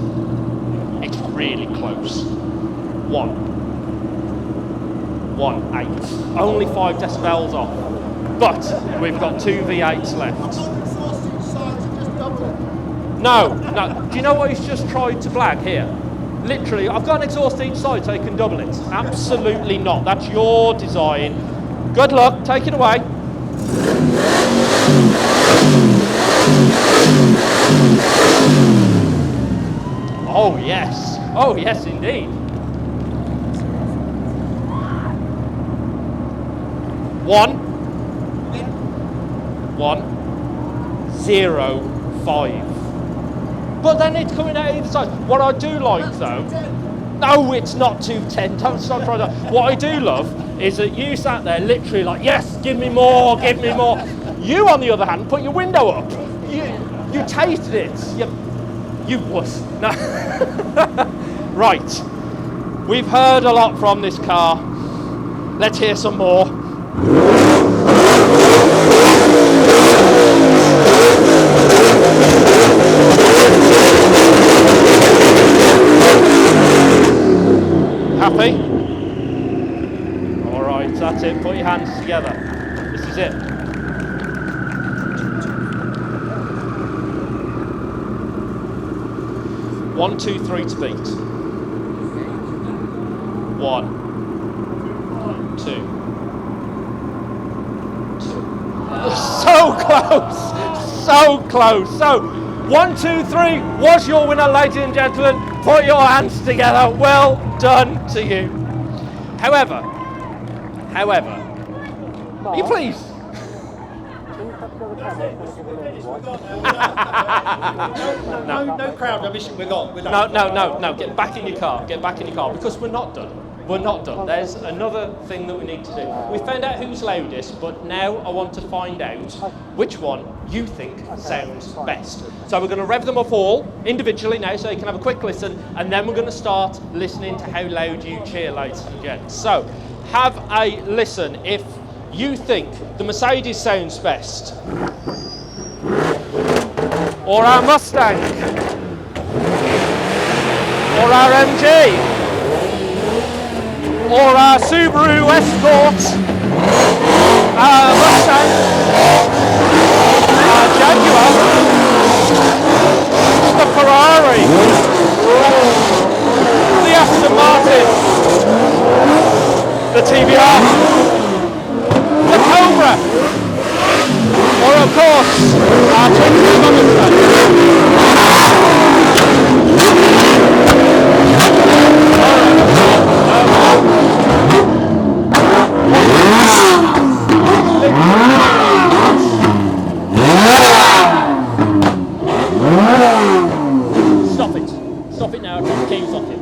It's really close. 1.8. Only 5 decibels off. But we've got 2 V8s left. No. Do you know what he's just tried to blag here? Literally, I've got an exhaust each side so you can double it. Absolutely not. That's your design. Good luck. Take it away. Oh yes. Oh yes indeed. 1.05. But then it's coming out either side. What I do like though, no, it's not 210. Don't stop trying to. What I do love is that you sat there literally like, yes, give me more, give me more. You, on the other hand, put your window up. You tasted it. You wuss. No. Right. We've heard a lot from this car. Let's hear some more. Happy? All right, that's it. Put your hands together. This is it. One, 2, 3 to beat. 1, 2, 2. So close! So close! So, 1, 2, 3 was your winner, ladies and gentlemen. Put your hands together. Well done to you. However, you please. No crowd ambition. We're gone. No. Get back in your car. Get back in your car because we're not done. We're not done. There's another thing that we need to do. We found out who's loudest, but now I want to find out which one you think sounds best. So we're going to rev them up all individually now so you can have a quick listen, and then we're going to start listening to how loud you cheer, ladies and gents. So have a listen if you think the Mercedes sounds best, or our Mustang, or our MG, or our Subaru Escort, our Mustang, our Jaguar, the Ferrari, the Aston Martin, the TBR, the Stop it. Stop it now. Take the keys off him.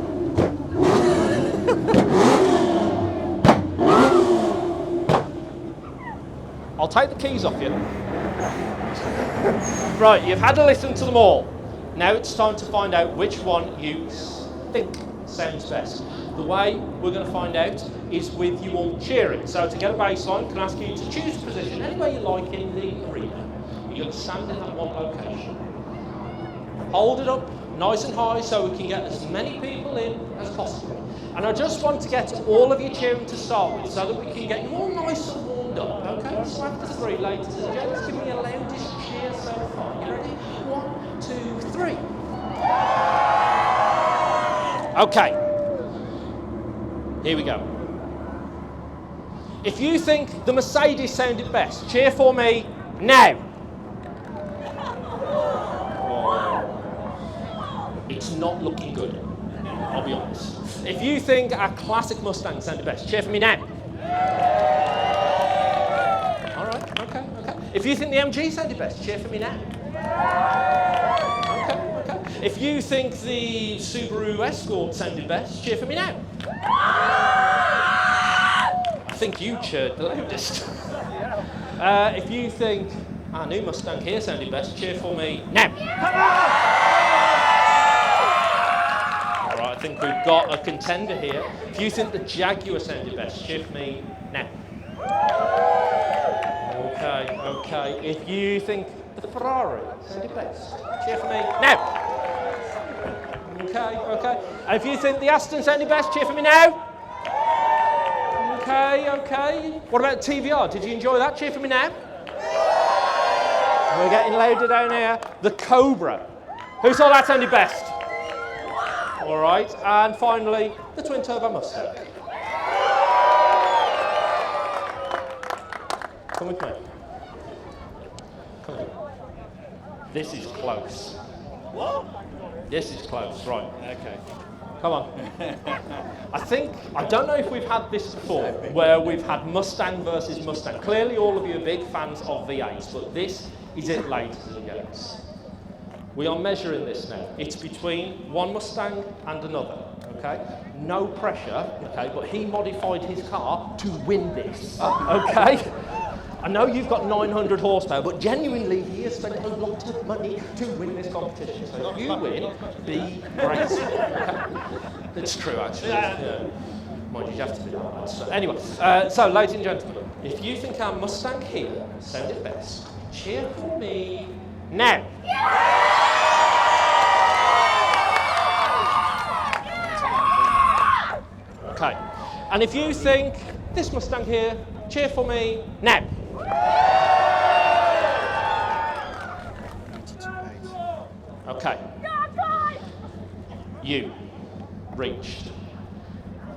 I'll take the keys off you. Right, you've had a listen to them all. Now it's time to find out which one you think sounds best. The way we're going to find out is with you all cheering. So to get a baseline, can I ask you to choose a position anywhere you like in the arena. You're going to stand in that one location. Hold it up nice and high so we can get as many people in as possible. And I just want to get all of you cheering to start with so that we can get you all nice and warmed up. Okay, so after 3, ladies and gents, give me a loudest cheer so far. You ready? 1, 2, 3. Okay. Here we go. If you think the Mercedes sounded best, cheer for me now. It's not looking good, I'll be honest. If you think our classic Mustang sounded best, cheer for me now. All right, okay. If you think the MG sounded best, cheer for me now. Okay. If you think the Subaru Escort sounded best, cheer for me now. I think you cheered the loudest. If you think our new Mustang here sounded best, cheer for me now. I think we've got a contender here. If you think the Jaguar sounded best, cheer for me now. Okay. If you think the Ferrari sounded best, cheer for me now. Okay. If you think the Aston sounded best, cheer for me now. Okay. What about TVR? Did you enjoy that? Cheer for me now. We're getting louder down here. The Cobra. Who thought that sounded best? All right, and finally, the twin-turbo Mustang. Come with me. Come on. This is close. What? This is close, right, okay. Come on. I don't know if we've had this before, where we've had Mustang versus Mustang. Clearly all of you are big fans of V8s, but this is it, ladies and gents. We are measuring this now. It's between one Mustang and another, okay? No pressure, okay, but he modified his car to win this, okay? I know you've got 900 horsepower, but genuinely he has spent a lot of money to win this competition. So if you win, be grateful, okay? It's true, actually. Yeah. Mind you, you have to be that. So anyway, so ladies and gentlemen, if you think our Mustang here sounded best, cheer for me now. Okay, and if you think this Mustang here, cheer for me now. Okay, you reached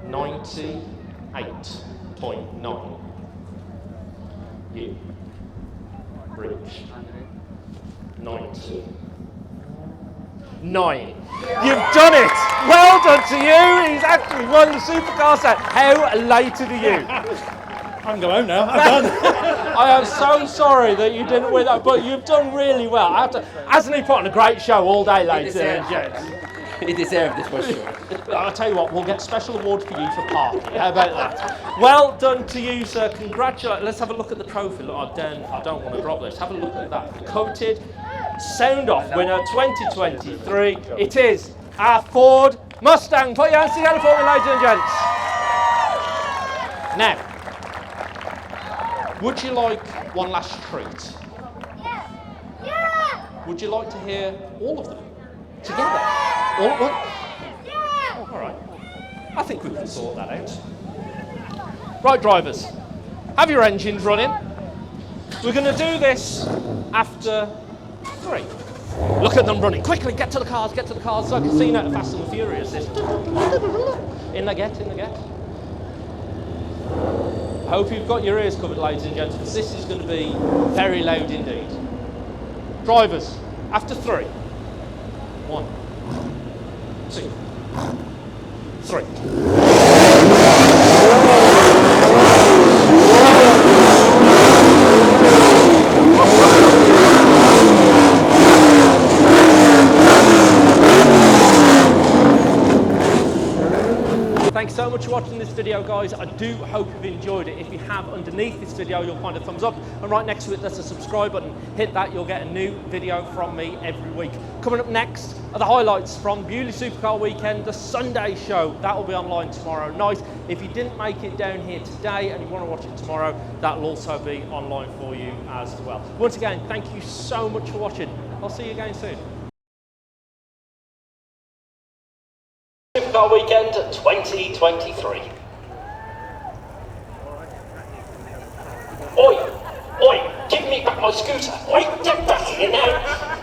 98.9. You reached 99. You've done it! Well done to you! He's actually won the Supercar set. How elated are you? I can go home now. I'm done. I am so sorry that you didn't win that, but you've done really well. Hasn't he put on a great show all day, ladies and gents? He deserved this, for sure. I'll tell you what, we'll get a special award for you for parking. How about that? Well done to you, sir. Congratulations. Let's have a look at the trophy. Look, I don't want to drop this. Have a look at that. The coveted Sound Off winner 2023. It is our Ford Mustang. Put your hands together for me, ladies and gents. Now, would you like one last treat? Yeah. Would you like to hear all of them together? All at once? Yeah. All right. I think we can sort that out. Right, drivers, have your engines running. We're going to do this after 3. Look at them running. Quickly, get to the cars, so I can see now Fast and the Furious. In they get. I hope you've got your ears covered, ladies and gentlemen. This is going to be very loud indeed. Drivers, after 3. 1, 2, 3. video, guys. I do hope you've enjoyed it. If you have, underneath this video you'll find a thumbs up, and right next to it there's a subscribe button. Hit that, you'll get a new video from me every week. Coming up next are the highlights from Beaulieu Supercar Weekend, the Sunday show. That will be online tomorrow night. If you didn't make it down here today and you want to watch it tomorrow, that will also be online for you as well. Once again, thank you so much for watching. I'll see you again soon. Supercar Weekend 2023. Oi! Oi! Give me back my scooter! Oi! Get back here now!